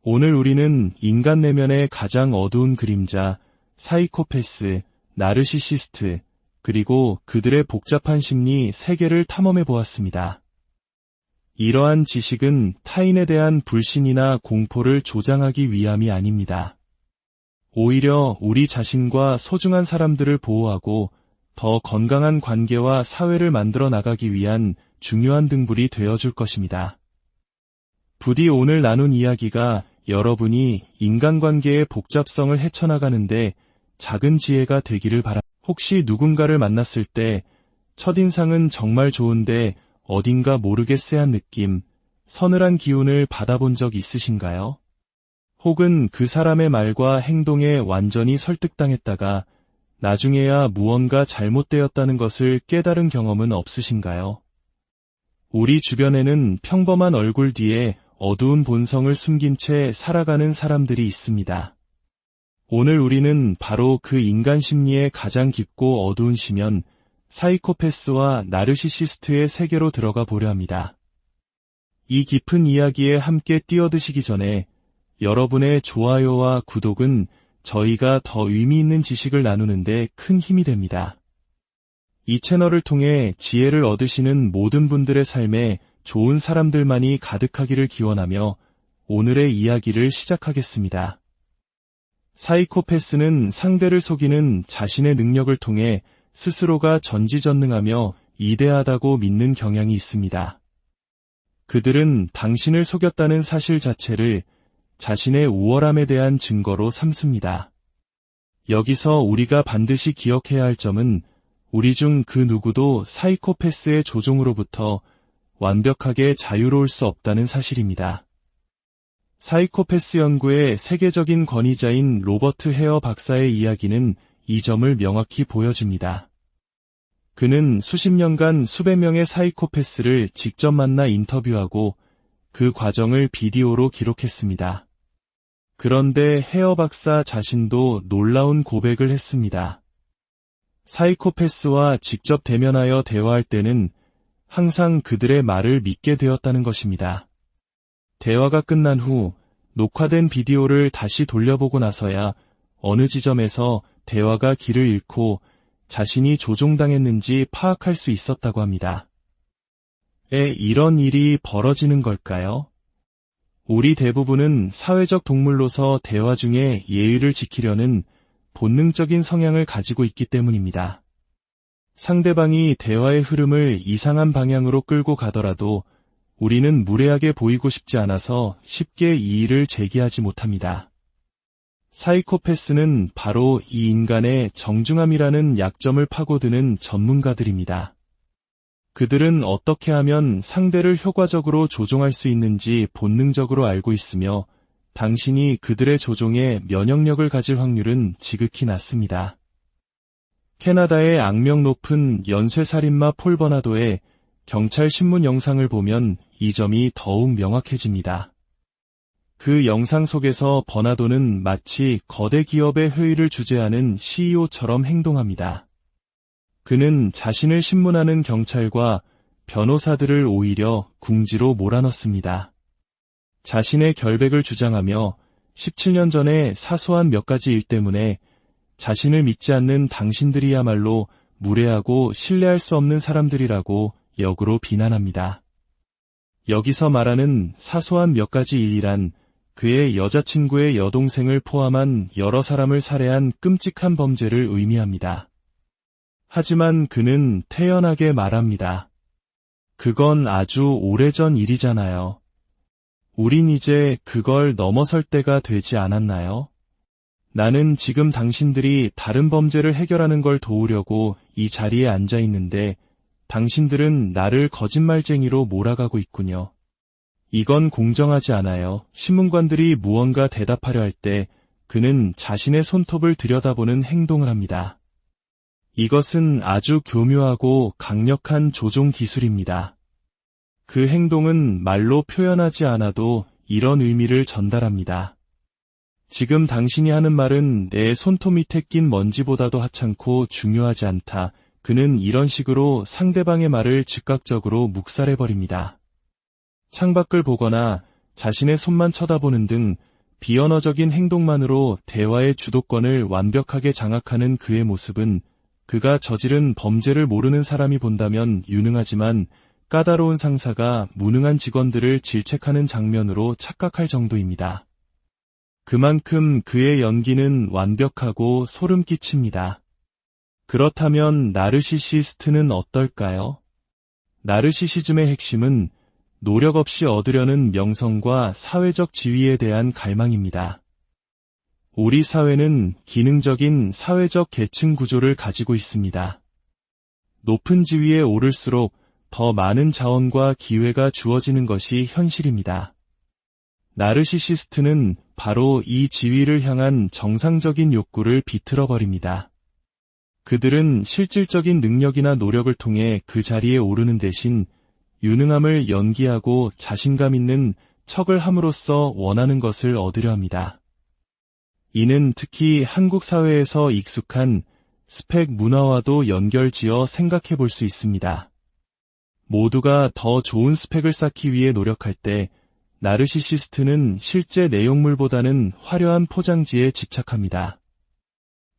[SPEAKER 1] 오늘 우리는 인간 내면의 가장 어두운 그림자, 사이코패스, 나르시시스트, 그리고 그들의 복잡한 심리 세계를 탐험해 보았습니다. 이러한 지식은 타인에 대한 불신이나 공포를 조장하기 위함이 아닙니다. 오히려 우리 자신과 소중한 사람들을 보호하고 더 건강한 관계와 사회를 만들어 나가기 위한 중요한 등불이 되어줄 것입니다. 부디 오늘 나눈 이야기가 여러분이 인간관계의 복잡성을 헤쳐나가는데 작은 지혜가 되기를 바랍니다. 혹시 누군가를 만났을 때 첫인상은 정말 좋은데 어딘가 모르게 쎄한 느낌, 서늘한 기운을 받아본 적 있으신가요? 혹은 그 사람의 말과 행동에 완전히 설득당했다가 나중에야 무언가 잘못되었다는 것을 깨달은 경험은 없으신가요? 우리 주변에는 평범한 얼굴 뒤에 어두운 본성을 숨긴 채 살아가는 사람들이 있습니다. 오늘 우리는 바로 그 인간 심리의 가장 깊고 어두운 시면, 사이코패스와 나르시시스트의 세계로 들어가 보려 합니다. 이 깊은 이야기에 함께 뛰어드시기 전에 여러분의 좋아요와 구독은 저희가 더 의미 있는 지식을 나누는데 큰 힘이 됩니다. 이 채널을 통해 지혜를 얻으시는 모든 분들의 삶에 좋은 사람들만이 가득하기를 기원하며 오늘의 이야기를 시작하겠습니다. 사이코패스는 상대를 속이는 자신의 능력을 통해 스스로가 전지전능하며 이대하다고 믿는 경향이 있습니다. 그들은 당신을 속였다는 사실 자체를 자신의 우월함에 대한 증거로 삼습니다. 여기서 우리가 반드시 기억해야 할 점은 우리 중 그 누구도 사이코패스의 조종으로부터 완벽하게 자유로울 수 없다는 사실입니다. 사이코패스 연구의 세계적인 권위자인 로버트 헤어 박사의 이야기는 이 점을 명확히 보여줍니다. 그는 수십 년간 수백 명의 사이코패스를 직접 만나 인터뷰하고 그 과정을 비디오로 기록했습니다. 그런데 헤어 박사 자신도 놀라운 고백을 했습니다. 사이코패스와 직접 대면하여 대화할 때는 항상 그들의 말을 믿게 되었다는 것입니다. 대화가 끝난 후 녹화된 비디오를 다시 돌려보고 나서야 어느 지점에서 대화가 길을 잃고 자신이 조종당했는지 파악할 수 있었다고 합니다. 이런 일이 벌어지는 걸까요? 우리 대부분은 사회적 동물로서 대화 중에 예의를 지키려는 본능적인 성향을 가지고 있기 때문입니다. 상대방이 대화의 흐름을 이상한 방향으로 끌고 가더라도 우리는 무례하게 보이고 싶지 않아서 쉽게 이의를 제기하지 못합니다. 사이코패스는 바로 이 인간의 정중함이라는 약점을 파고드는 전문가들입니다. 그들은 어떻게 하면 상대를 효과적으로 조종할 수 있는지 본능적으로 알고 있으며 당신이 그들의 조종에 면역력을 가질 확률은 지극히 낮습니다. 캐나다의 악명 높은 연쇄살인마 폴 버나도의 경찰 신문 영상을 보면 이 점이 더욱 명확해집니다. 그 영상 속에서 버나도는 마치 거대 기업의 회의를 주재하는 CEO처럼 행동합니다. 그는 자신을 신문하는 경찰과 변호사들을 오히려 궁지로 몰아넣습니다. 자신의 결백을 주장하며 17년 전에 사소한 몇 가지 일 때문에 자신을 믿지 않는 당신들이야말로 무례하고 신뢰할 수 없는 사람들이라고 역으로 비난합니다. 여기서 말하는 사소한 몇 가지 일이란 그의 여자친구의 여동생을 포함한 여러 사람을 살해한 끔찍한 범죄를 의미합니다. 하지만 그는 태연하게 말합니다. 그건 아주 오래전 일이잖아요. 우린 이제 그걸 넘어설 때가 되지 않았나요? 나는 지금 당신들이 다른 범죄를 해결하는 걸 도우려고 이 자리에 앉아 있는데 당신들은 나를 거짓말쟁이로 몰아가고 있군요. 이건 공정하지 않아요. 신문관들이 무언가 대답하려 할 때 그는 자신의 손톱을 들여다보는 행동을 합니다. 이것은 아주 교묘하고 강력한 조종 기술입니다. 그 행동은 말로 표현하지 않아도 이런 의미를 전달합니다. 지금 당신이 하는 말은 내 손톱 밑에 낀 먼지보다도 하찮고 중요하지 않다. 그는 이런 식으로 상대방의 말을 즉각적으로 묵살해버립니다. 창밖을 보거나 자신의 손만 쳐다보는 등 비언어적인 행동만으로 대화의 주도권을 완벽하게 장악하는 그의 모습은 그가 저지른 범죄를 모르는 사람이 본다면 유능하지만 까다로운 상사가 무능한 직원들을 질책하는 장면으로 착각할 정도입니다. 그만큼 그의 연기는 완벽하고 소름 끼칩니다. 그렇다면 나르시시스트는 어떨까요? 나르시시즘의 핵심은 노력 없이 얻으려는 명성과 사회적 지위에 대한 갈망입니다. 우리 사회는 기능적인 사회적 계층 구조를 가지고 있습니다. 높은 지위에 오를수록 더 많은 자원과 기회가 주어지는 것이 현실입니다. 나르시시스트는 바로 이 지위를 향한 정상적인 욕구를 비틀어버립니다. 그들은 실질적인 능력이나 노력을 통해 그 자리에 오르는 대신 유능함을 연기하고 자신감 있는 척을 함으로써 원하는 것을 얻으려 합니다. 이는 특히 한국 사회에서 익숙한 스펙 문화와도 연결지어 생각해 볼 수 있습니다. 모두가 더 좋은 스펙을 쌓기 위해 노력할 때 나르시시스트는 실제 내용물보다는 화려한 포장지에 집착합니다.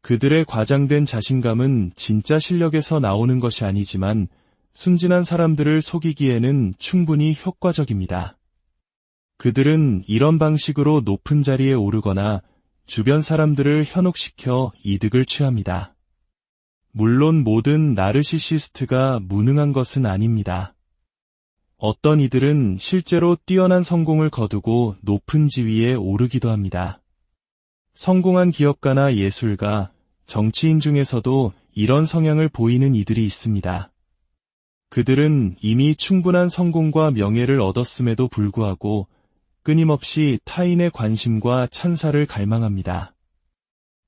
[SPEAKER 1] 그들의 과장된 자신감은 진짜 실력에서 나오는 것이 아니지만 순진한 사람들을 속이기에는 충분히 효과적입니다. 그들은 이런 방식으로 높은 자리에 오르거나 주변 사람들을 현혹시켜 이득을 취합니다. 물론 모든 나르시시스트가 무능한 것은 아닙니다. 어떤 이들은 실제로 뛰어난 성공을 거두고 높은 지위에 오르기도 합니다. 성공한 기업가나 예술가, 정치인 중에서도 이런 성향을 보이는 이들이 있습니다. 그들은 이미 충분한 성공과 명예를 얻었음에도 불구하고 끊임없이 타인의 관심과 찬사를 갈망합니다.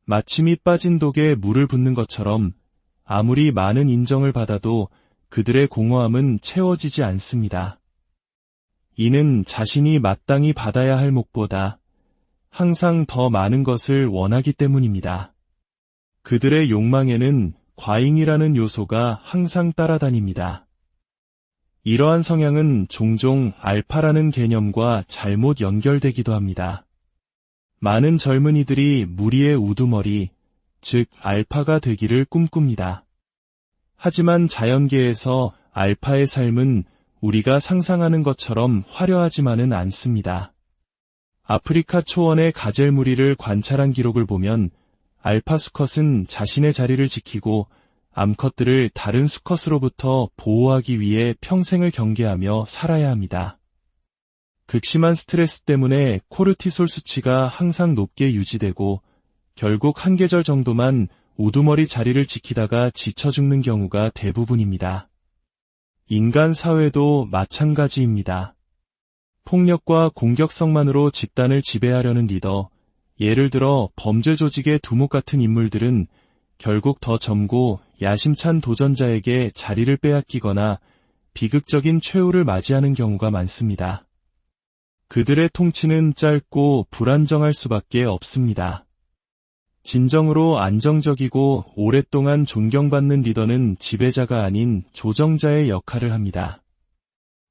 [SPEAKER 1] 마침이 빠진 독에 물을 붓는 것처럼 아무리 많은 인정을 받아도 그들의 공허함은 채워지지 않습니다. 이는 자신이 마땅히 받아야 할 목보다 항상 더 많은 것을 원하기 때문입니다. 그들의 욕망에는 과잉이라는 요소가 항상 따라다닙니다. 이러한 성향은 종종 알파라는 개념과 잘못 연결되기도 합니다. 많은 젊은이들이 무리의 우두머리, 즉 알파가 되기를 꿈꿉니다. 하지만 자연계에서 알파의 삶은 우리가 상상하는 것처럼 화려하지만은 않습니다. 아프리카 초원의 가젤 무리를 관찰한 기록을 보면 알파 수컷은 자신의 자리를 지키고 암컷들을 다른 수컷으로부터 보호하기 위해 평생을 경계하며 살아야 합니다. 극심한 스트레스 때문에 코르티솔 수치가 항상 높게 유지되고 결국 한 계절 정도만 우두머리 자리를 지키다가 지쳐 죽는 경우가 대부분입니다. 인간 사회도 마찬가지입니다. 폭력과 공격성만으로 집단을 지배하려는 리더, 예를 들어 범죄 조직의 두목 같은 인물들은 결국 더 젊고 야심찬 도전자에게 자리를 빼앗기거나 비극적인 최후를 맞이하는 경우가 많습니다. 그들의 통치는 짧고 불안정할 수밖에 없습니다. 진정으로 안정적이고 오랫동안 존경받는 리더는 지배자가 아닌 조정자의 역할을 합니다.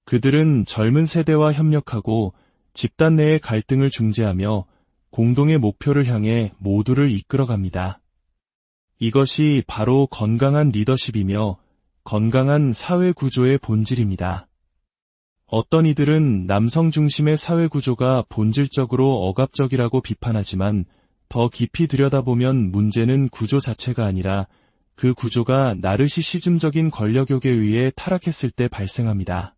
[SPEAKER 1] 그들은 젊은 세대와 협력하고 집단 내의 갈등을 중재하며 공동의 목표를 향해 모두를 이끌어갑니다. 이것이 바로 건강한 리더십이며 건강한 사회 구조의 본질입니다. 어떤 이들은 남성 중심의 사회 구조가 본질적으로 억압적이라고 비판하지만 더 깊이 들여다보면 문제는 구조 자체가 아니라 그 구조가 나르시시즘적인 권력욕에 의해 타락했을 때 발생합니다.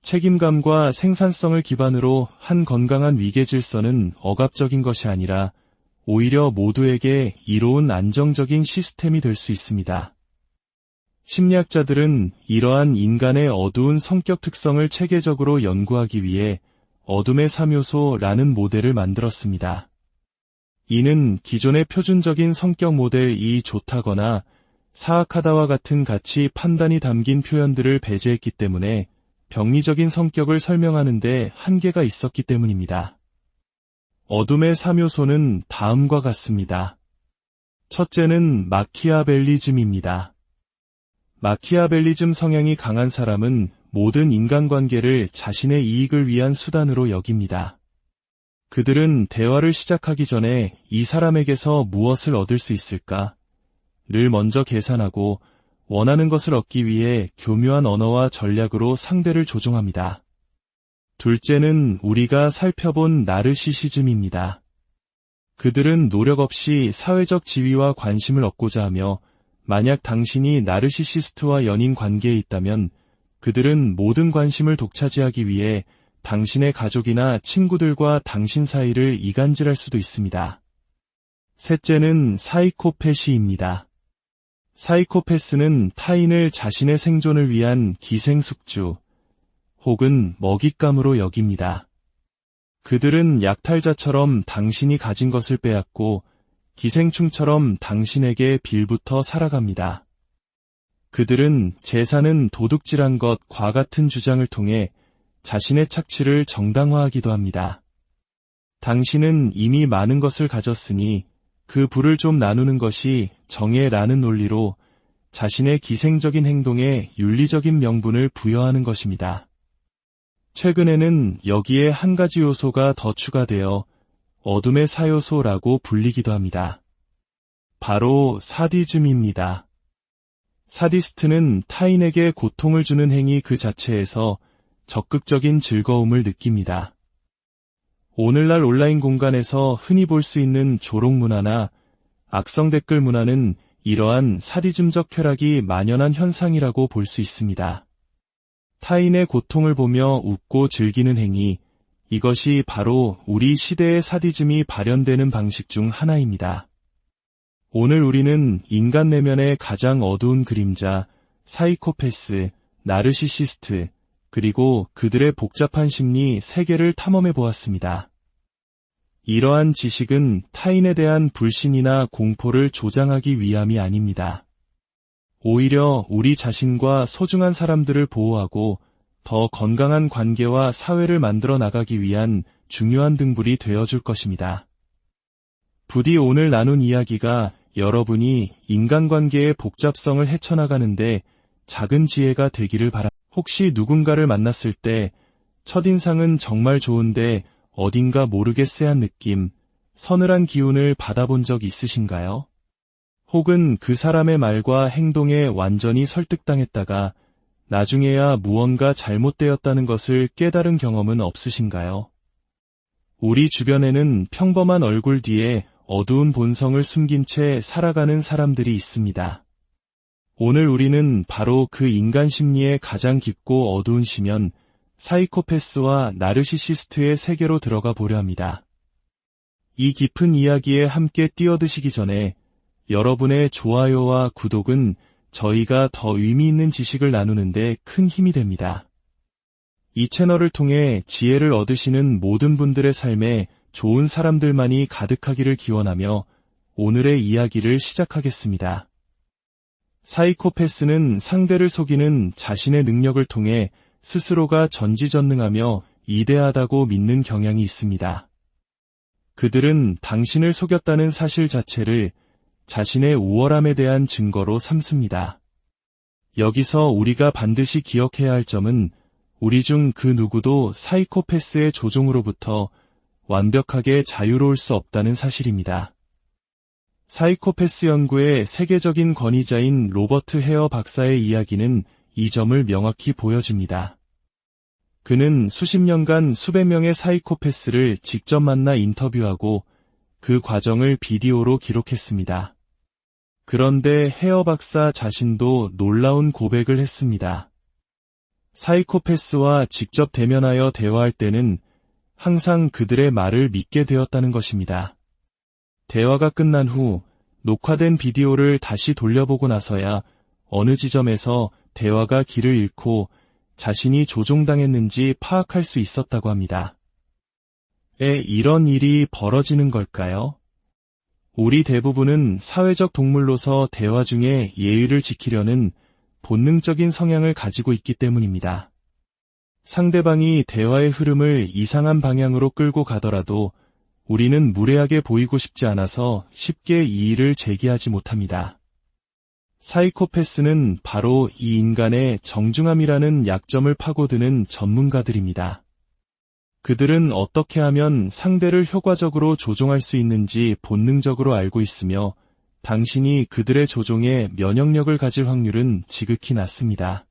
[SPEAKER 1] 책임감과 생산성을 기반으로 한 건강한 위계 질서는 억압적인 것이 아니라 오히려 모두에게 이로운 안정적인 시스템이 될 수 있습니다. 심리학자들은 이러한 인간의 어두운 성격 특성을 체계적으로 연구하기 위해 어둠의 3요소라는 모델을 만들었습니다. 이는 기존의 표준적인 성격 모델이 좋다거나 사악하다와 같은 가치 판단이 담긴 표현들을 배제했기 때문에 병리적인 성격을 설명하는 데 한계가 있었기 때문입니다. 어둠의 3요소는 다음과 같습니다. 첫째는 마키아벨리즘입니다. 마키아벨리즘 성향이 강한 사람은 모든 인간관계를 자신의 이익을 위한 수단으로 여깁니다. 그들은 대화를 시작하기 전에 이 사람에게서 무엇을 얻을 수 있을까? 를 먼저 계산하고 원하는 것을 얻기 위해 교묘한 언어와 전략으로 상대를 조종합니다. 둘째는 우리가 살펴본 나르시시즘입니다. 그들은 노력 없이 사회적 지위와 관심을 얻고자 하며 만약 당신이 나르시시스트와 연인 관계에 있다면 그들은 모든 관심을 독차지하기 위해 당신의 가족이나 친구들과 당신 사이를 이간질할 수도 있습니다. 셋째는 사이코패시입니다. 사이코패스는 타인을 자신의 생존을 위한 기생숙주 혹은 먹잇감으로 여깁니다. 그들은 약탈자처럼 당신이 가진 것을 빼앗고 기생충처럼 당신에게 빌부터 살아갑니다. 그들은 재산은 도둑질한 것과 같은 주장을 통해 자신의 착취를 정당화하기도 합니다. 당신은 이미 많은 것을 가졌으니 그 부를 좀 나누는 것이 정의라는 논리로 자신의 기생적인 행동에 윤리적인 명분을 부여하는 것입니다. 최근에는 여기에 한 가지 요소가 더 추가되어 어둠의 사요소라고 불리기도 합니다. 바로 사디즘입니다. 사디스트는 타인에게 고통을 주는 행위 그 자체에서 적극적인 즐거움을 느낍니다. 오늘날 온라인 공간에서 흔히 볼 수 있는 조롱 문화나 악성 댓글 문화는 이러한 사디즘적 쾌락이 만연한 현상이라고 볼 수 있습니다. 타인의 고통을 보며 웃고 즐기는 행위, 이것이 바로 우리 시대의 사디즘이 발현되는 방식 중 하나입니다. 오늘 우리는 인간 내면의 가장 어두운 그림자, 사이코패스, 나르시시스트, 그리고 그들의 복잡한 심리 세계를 탐험해 보았습니다. 이러한 지식은 타인에 대한 불신이나 공포를 조장하기 위함이 아닙니다. 오히려 우리 자신과 소중한 사람들을 보호하고 더 건강한 관계와 사회를 만들어 나가기 위한 중요한 등불이 되어줄 것입니다. 부디 오늘 나눈 이야기가 여러분이 인간관계의 복잡성을 헤쳐나가는데 작은 지혜가 되기를 바랍니다. 혹시 누군가를 만났을 때 첫인상은 정말 좋은데 어딘가 모르게 쎄한 느낌, 서늘한 기운을 받아본 적 있으신가요? 혹은 그 사람의 말과 행동에 완전히 설득당했다가 나중에야 무언가 잘못되었다는 것을 깨달은 경험은 없으신가요? 우리 주변에는 평범한 얼굴 뒤에 어두운 본성을 숨긴 채 살아가는 사람들이 있습니다. 오늘 우리는 바로 그 인간 심리의 가장 깊고 어두운 시면 사이코패스와 나르시시스트의 세계로 들어가 보려 합니다. 이 깊은 이야기에 함께 뛰어드시기 전에 여러분의 좋아요와 구독은 저희가 더 의미 있는 지식을 나누는데 큰 힘이 됩니다. 이 채널을 통해 지혜를 얻으시는 모든 분들의 삶에 좋은 사람들만이 가득하기를 기원하며 오늘의 이야기를 시작하겠습니다. 사이코패스는 상대를 속이는 자신의 능력을 통해 스스로가 전지전능하며 이대하다고 믿는 경향이 있습니다. 그들은 당신을 속였다는 사실 자체를 자신의 우월함에 대한 증거로 삼습니다. 여기서 우리가 반드시 기억해야 할 점은 우리 중 그 누구도 사이코패스의 조종으로부터 완벽하게 자유로울 수 없다는 사실입니다. 사이코패스 연구의 세계적인 권위자인 로버트 헤어 박사의 이야기는 이 점을 명확히 보여줍니다. 그는 수십 년간 수백 명의 사이코패스를 직접 만나 인터뷰하고 그 과정을 비디오로 기록했습니다. 그런데 헤어 박사 자신도 놀라운 고백을 했습니다. 사이코패스와 직접 대면하여 대화할 때는 항상 그들의 말을 믿게 되었다는 것입니다. 대화가 끝난 후 녹화된 비디오를 다시 돌려보고 나서야 어느 지점에서 대화가 길을 잃고 자신이 조종당했는지 파악할 수 있었다고 합니다. 이런 일이 벌어지는 걸까요? 우리 대부분은 사회적 동물로서 대화 중에 예의를 지키려는 본능적인 성향을 가지고 있기 때문입니다. 상대방이 대화의 흐름을 이상한 방향으로 끌고 가더라도 우리는 무례하게 보이고 싶지 않아서 쉽게 이의를 제기하지 못합니다. 사이코패스는 바로 이 인간의 정중함이라는 약점을 파고드는 전문가들입니다. 그들은 어떻게 하면 상대를 효과적으로 조종할 수 있는지 본능적으로 알고 있으며 당신이 그들의 조종에 면역력을 가질 확률은 지극히 낮습니다.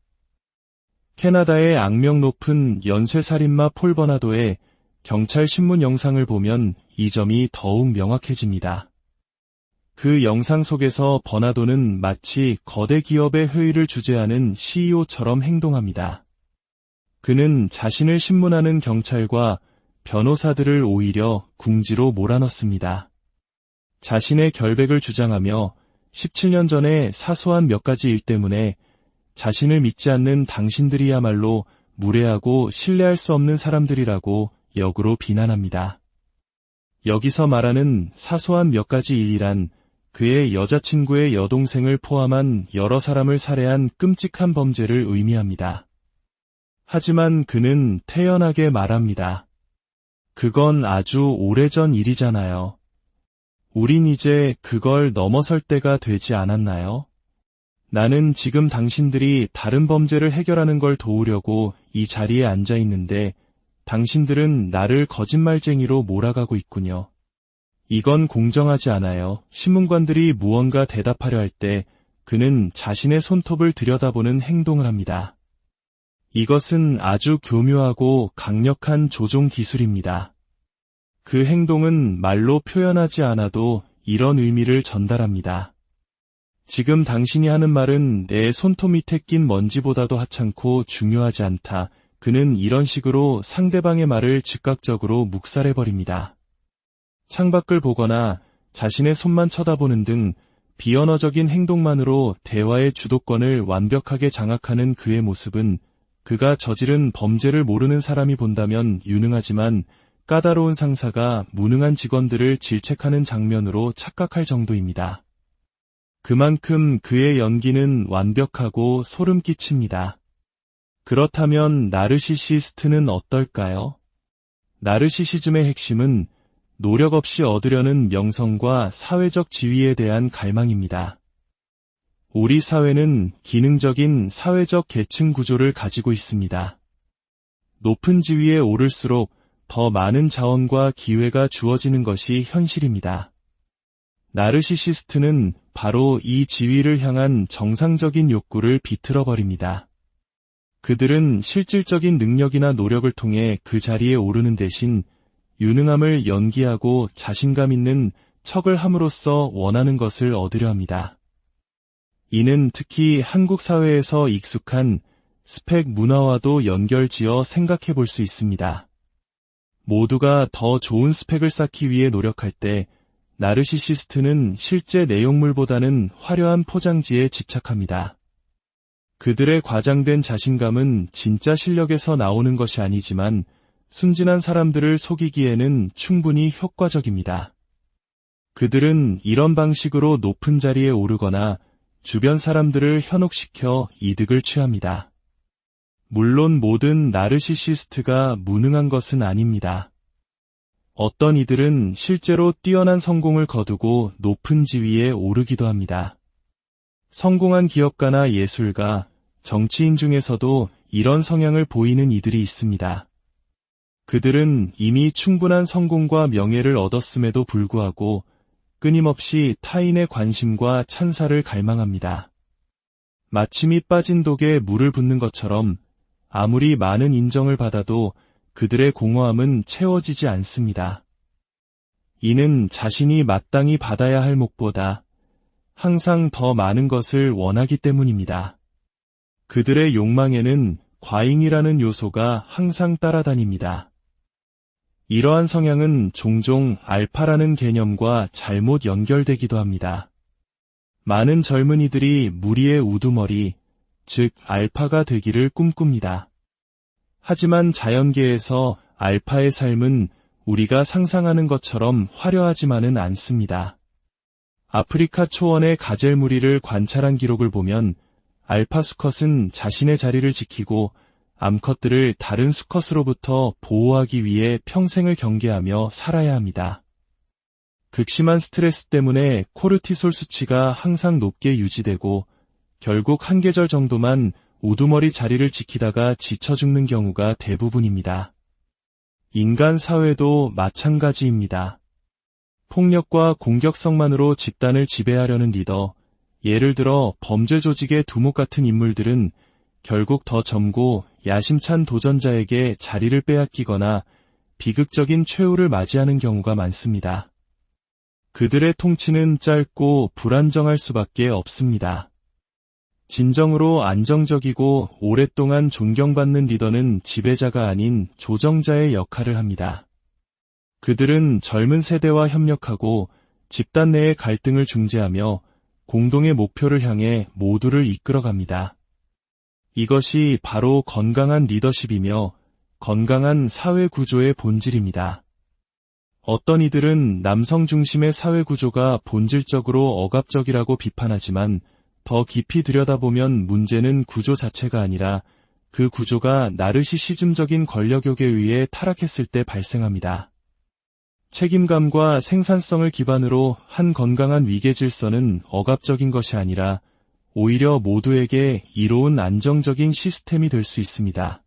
[SPEAKER 1] 캐나다의 악명 높은 연쇄살인마 폴 버나도의 경찰 신문 영상을 보면 이 점이 더욱 명확해집니다. 그 영상 속에서 버나도는 마치 거대 기업의 회의를 주재하는 CEO처럼 행동합니다. 그는 자신을 신문하는 경찰과 변호사들을 오히려 궁지로 몰아넣습니다. 자신의 결백을 주장하며 17년 전에 사소한 몇 가지 일 때문에 자신을 믿지 않는 당신들이야말로 무례하고 신뢰할 수 없는 사람들이라고 역으로 비난합니다. 여기서 말하는 사소한 몇 가지 일이란 그의 여자친구의 여동생을 포함한 여러 사람을 살해한 끔찍한 범죄를 의미합니다. 하지만 그는 태연하게 말합니다. 그건 아주 오래전 일이잖아요. 우린 이제 그걸 넘어설 때가 되지 않았나요? 나는 지금 당신들이 다른 범죄를 해결하는 걸 도우려고 이 자리에 앉아 있는데 당신들은 나를 거짓말쟁이로 몰아가고 있군요. 이건 공정하지 않아요. 신문관들이 무언가 대답하려 할 때 그는 자신의 손톱을 들여다보는 행동을 합니다. 이것은 아주 교묘하고 강력한 조종 기술입니다. 그 행동은 말로 표현하지 않아도 이런 의미를 전달합니다. 지금 당신이 하는 말은 내 손톱 밑에 낀 먼지보다도 하찮고 중요하지 않다. 그는 이런 식으로 상대방의 말을 즉각적으로 묵살해버립니다. 창밖을 보거나 자신의 손만 쳐다보는 등 비언어적인 행동만으로 대화의 주도권을 완벽하게 장악하는 그의 모습은 그가 저지른 범죄를 모르는 사람이 본다면 유능하지만 까다로운 상사가 무능한 직원들을 질책하는 장면으로 착각할 정도입니다. 그만큼 그의 연기는 완벽하고 소름 끼칩니다. 그렇다면 나르시시스트는 어떨까요? 나르시시즘의 핵심은 노력 없이 얻으려는 명성과 사회적 지위에 대한 갈망입니다. 우리 사회는 기능적인 사회적 계층 구조를 가지고 있습니다. 높은 지위에 오를수록 더 많은 자원과 기회가 주어지는 것이 현실입니다. 나르시시스트는 바로 이 지위를 향한 정상적인 욕구를 비틀어버립니다. 그들은 실질적인 능력이나 노력을 통해 그 자리에 오르는 대신 유능함을 연기하고 자신감 있는 척을 함으로써 원하는 것을 얻으려 합니다. 이는 특히 한국 사회에서 익숙한 스펙 문화와도 연결지어 생각해 볼 수 있습니다. 모두가 더 좋은 스펙을 쌓기 위해 노력할 때 나르시시스트는 실제 내용물보다는 화려한 포장지에 집착합니다. 그들의 과장된 자신감은 진짜 실력에서 나오는 것이 아니지만 순진한 사람들을 속이기에는 충분히 효과적입니다. 그들은 이런 방식으로 높은 자리에 오르거나 주변 사람들을 현혹시켜 이득을 취합니다. 물론 모든 나르시시스트가 무능한 것은 아닙니다. 어떤 이들은 실제로 뛰어난 성공을 거두고 높은 지위에 오르기도 합니다. 성공한 기업가나 예술가, 정치인 중에서도 이런 성향을 보이는 이들이 있습니다. 그들은 이미 충분한 성공과 명예를 얻었음에도 불구하고 끊임없이 타인의 관심과 찬사를 갈망합니다. 마치 밑 빠진 독에 물을 붓는 것처럼 아무리 많은 인정을 받아도 그들의 공허함은 채워지지 않습니다. 이는 자신이 마땅히 받아야 할 목보다 항상 더 많은 것을 원하기 때문입니다. 그들의 욕망에는 과잉이라는 요소가 항상 따라다닙니다. 이러한 성향은 종종 알파라는 개념과 잘못 연결되기도 합니다. 많은 젊은이들이 무리의 우두머리, 즉 알파가 되기를 꿈꿉니다. 하지만 자연계에서 알파의 삶은 우리가 상상하는 것처럼 화려하지만은 않습니다. 아프리카 초원의 가젤 무리를 관찰한 기록을 보면 알파 수컷은 자신의 자리를 지키고 암컷들을 다른 수컷으로부터 보호하기 위해 평생을 경계하며 살아야 합니다. 극심한 스트레스 때문에 코르티솔 수치가 항상 높게 유지되고 결국 한 계절 정도만 우두머리 자리를 지키다가 지쳐 죽는 경우가 대부분입니다. 인간 사회도 마찬가지입니다. 폭력과 공격성만으로 집단을 지배하려는 리더, 예를 들어 범죄 조직의 두목 같은 인물들은 결국 더 젊고 야심찬 도전자에게 자리를 빼앗기거나 비극적인 최후를 맞이하는 경우가 많습니다. 그들의 통치는 짧고 불안정할 수밖에 없습니다. 진정으로 안정적이고 오랫동안 존경받는 리더는 지배자가 아닌 조정자의 역할을 합니다. 그들은 젊은 세대와 협력하고 집단 내의 갈등을 중재하며 공동의 목표를 향해 모두를 이끌어갑니다. 이것이 바로 건강한 리더십이며 건강한 사회 구조의 본질입니다. 어떤 이들은 남성 중심의 사회 구조가 본질적으로 억압적이라고 비판하지만 더 깊이 들여다보면 문제는 구조 자체가 아니라 그 구조가 나르시시즘적인 권력욕에 의해 타락했을 때 발생합니다. 책임감과 생산성을 기반으로 한 건강한 위계 질서는 억압적인 것이 아니라 오히려 모두에게 이로운 안정적인 시스템이 될 수 있습니다.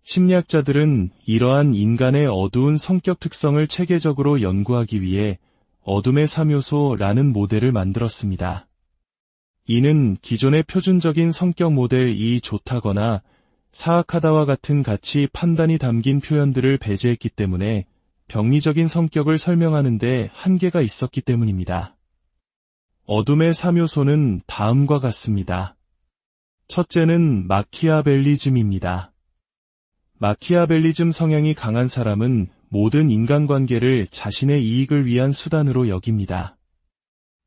[SPEAKER 1] 심리학자들은 이러한 인간의 어두운 성격 특성을 체계적으로 연구하기 위해 어둠의 3요소라는 모델을 만들었습니다. 이는 기존의 표준적인 성격 모델이 좋다거나 사악하다와 같은 가치 판단이 담긴 표현들을 배제했기 때문에 병리적인 성격을 설명하는 데 한계가 있었기 때문입니다. 어둠의 3요소는 다음과 같습니다. 첫째는 마키아벨리즘입니다. 마키아벨리즘 성향이 강한 사람은 모든 인간관계를 자신의 이익을 위한 수단으로 여깁니다.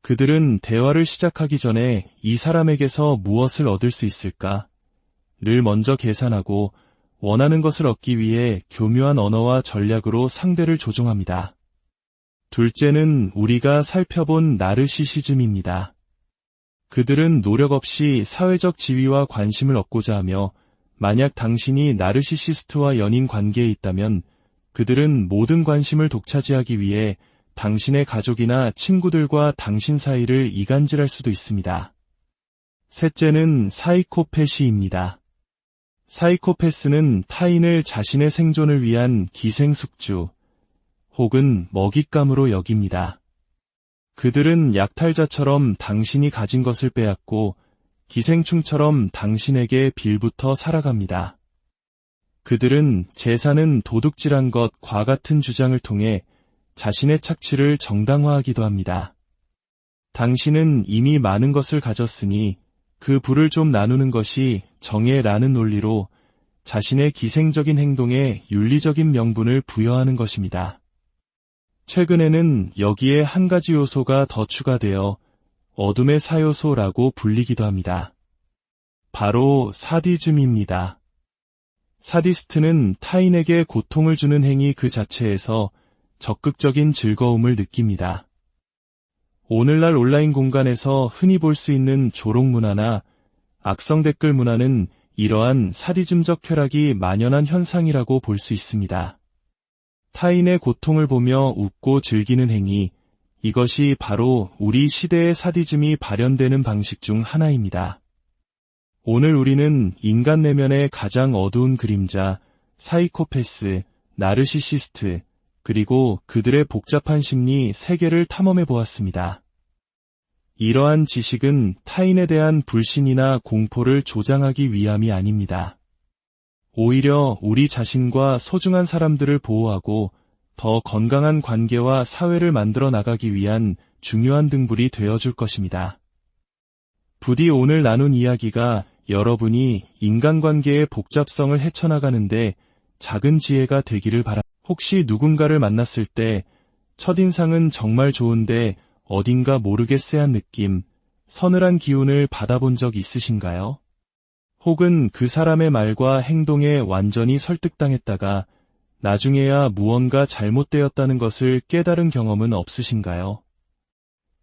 [SPEAKER 1] 그들은 대화를 시작하기 전에 이 사람에게서 무엇을 얻을 수 있을까? 를 먼저 계산하고 원하는 것을 얻기 위해 교묘한 언어와 전략으로 상대를 조종합니다. 둘째는 우리가 살펴본 나르시시즘입니다. 그들은 노력 없이 사회적 지위와 관심을 얻고자 하며 만약 당신이 나르시시스트와 연인 관계에 있다면 그들은 모든 관심을 독차지하기 위해 당신의 가족이나 친구들과 당신 사이를 이간질할 수도 있습니다. 셋째는 사이코패시입니다. 사이코패스는 타인을 자신의 생존을 위한 기생숙주 혹은 먹잇감으로 여깁니다. 그들은 약탈자처럼 당신이 가진 것을 빼앗고 기생충처럼 당신에게 빌부터 살아갑니다. 그들은 재산은 도둑질한 것과 같은 주장을 통해 자신의 착취를 정당화하기도 합니다. 당신은 이미 많은 것을 가졌으니 그 부를 좀 나누는 것이 정의라는 논리로 자신의 기생적인 행동에 윤리적인 명분을 부여하는 것입니다. 최근에는 여기에 한 가지 요소가 더 추가되어 어둠의 4요소라고 불리기도 합니다. 바로 사디즘입니다. 사디스트는 타인에게 고통을 주는 행위 그 자체에서 적극적인 즐거움을 느낍니다. 오늘날 온라인 공간에서 흔히 볼 수 있는 조롱 문화나 악성 댓글 문화는 이러한 사디즘적 쾌락이 만연한 현상이라고 볼 수 있습니다. 타인의 고통을 보며 웃고 즐기는 행위, 이것이 바로 우리 시대의 사디즘이 발현되는 방식 중 하나입니다. 오늘 우리는 인간 내면의 가장 어두운 그림자, 사이코패스, 나르시시스트, 그리고 그들의 복잡한 심리 세계를 탐험해 보았습니다. 이러한 지식은 타인에 대한 불신이나 공포를 조장하기 위함이 아닙니다. 오히려 우리 자신과 소중한 사람들을 보호하고 더 건강한 관계와 사회를 만들어 나가기 위한 중요한 등불이 되어줄 것입니다. 부디 오늘 나눈 이야기가 여러분이 인간관계의 복잡성을 헤쳐나가는데 작은 지혜가 되기를 바랍니다. 혹시 누군가를 만났을 때 첫인상은 정말 좋은데 어딘가 모르게 쎄한 느낌, 서늘한 기운을 받아본 적 있으신가요? 혹은 그 사람의 말과 행동에 완전히 설득당했다가 나중에야 무언가 잘못되었다는 것을 깨달은 경험은 없으신가요?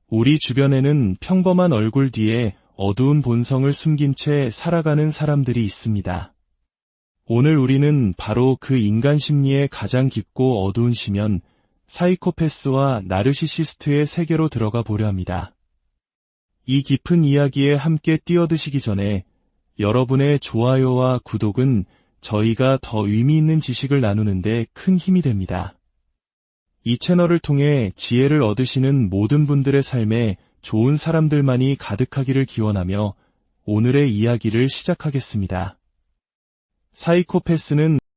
[SPEAKER 1] 우리 주변에는 평범한 얼굴 뒤에 어두운 본성을 숨긴 채 살아가는 사람들이 있습니다. 오늘 우리는 바로 그 인간 심리의 가장 깊고 어두운 시면 사이코패스와 나르시시스트의 세계로 들어가 보려 합니다. 이 깊은 이야기에 함께 뛰어드시기 전에 여러분의 좋아요와 구독은 저희가 더 의미 있는 지식을 나누는데 큰 힘이 됩니다. 이 채널을 통해 지혜를 얻으시는 모든 분들의 삶에 좋은 사람들만이 가득하기를 기원하며 오늘의 이야기를 시작하겠습니다. 사이코패스는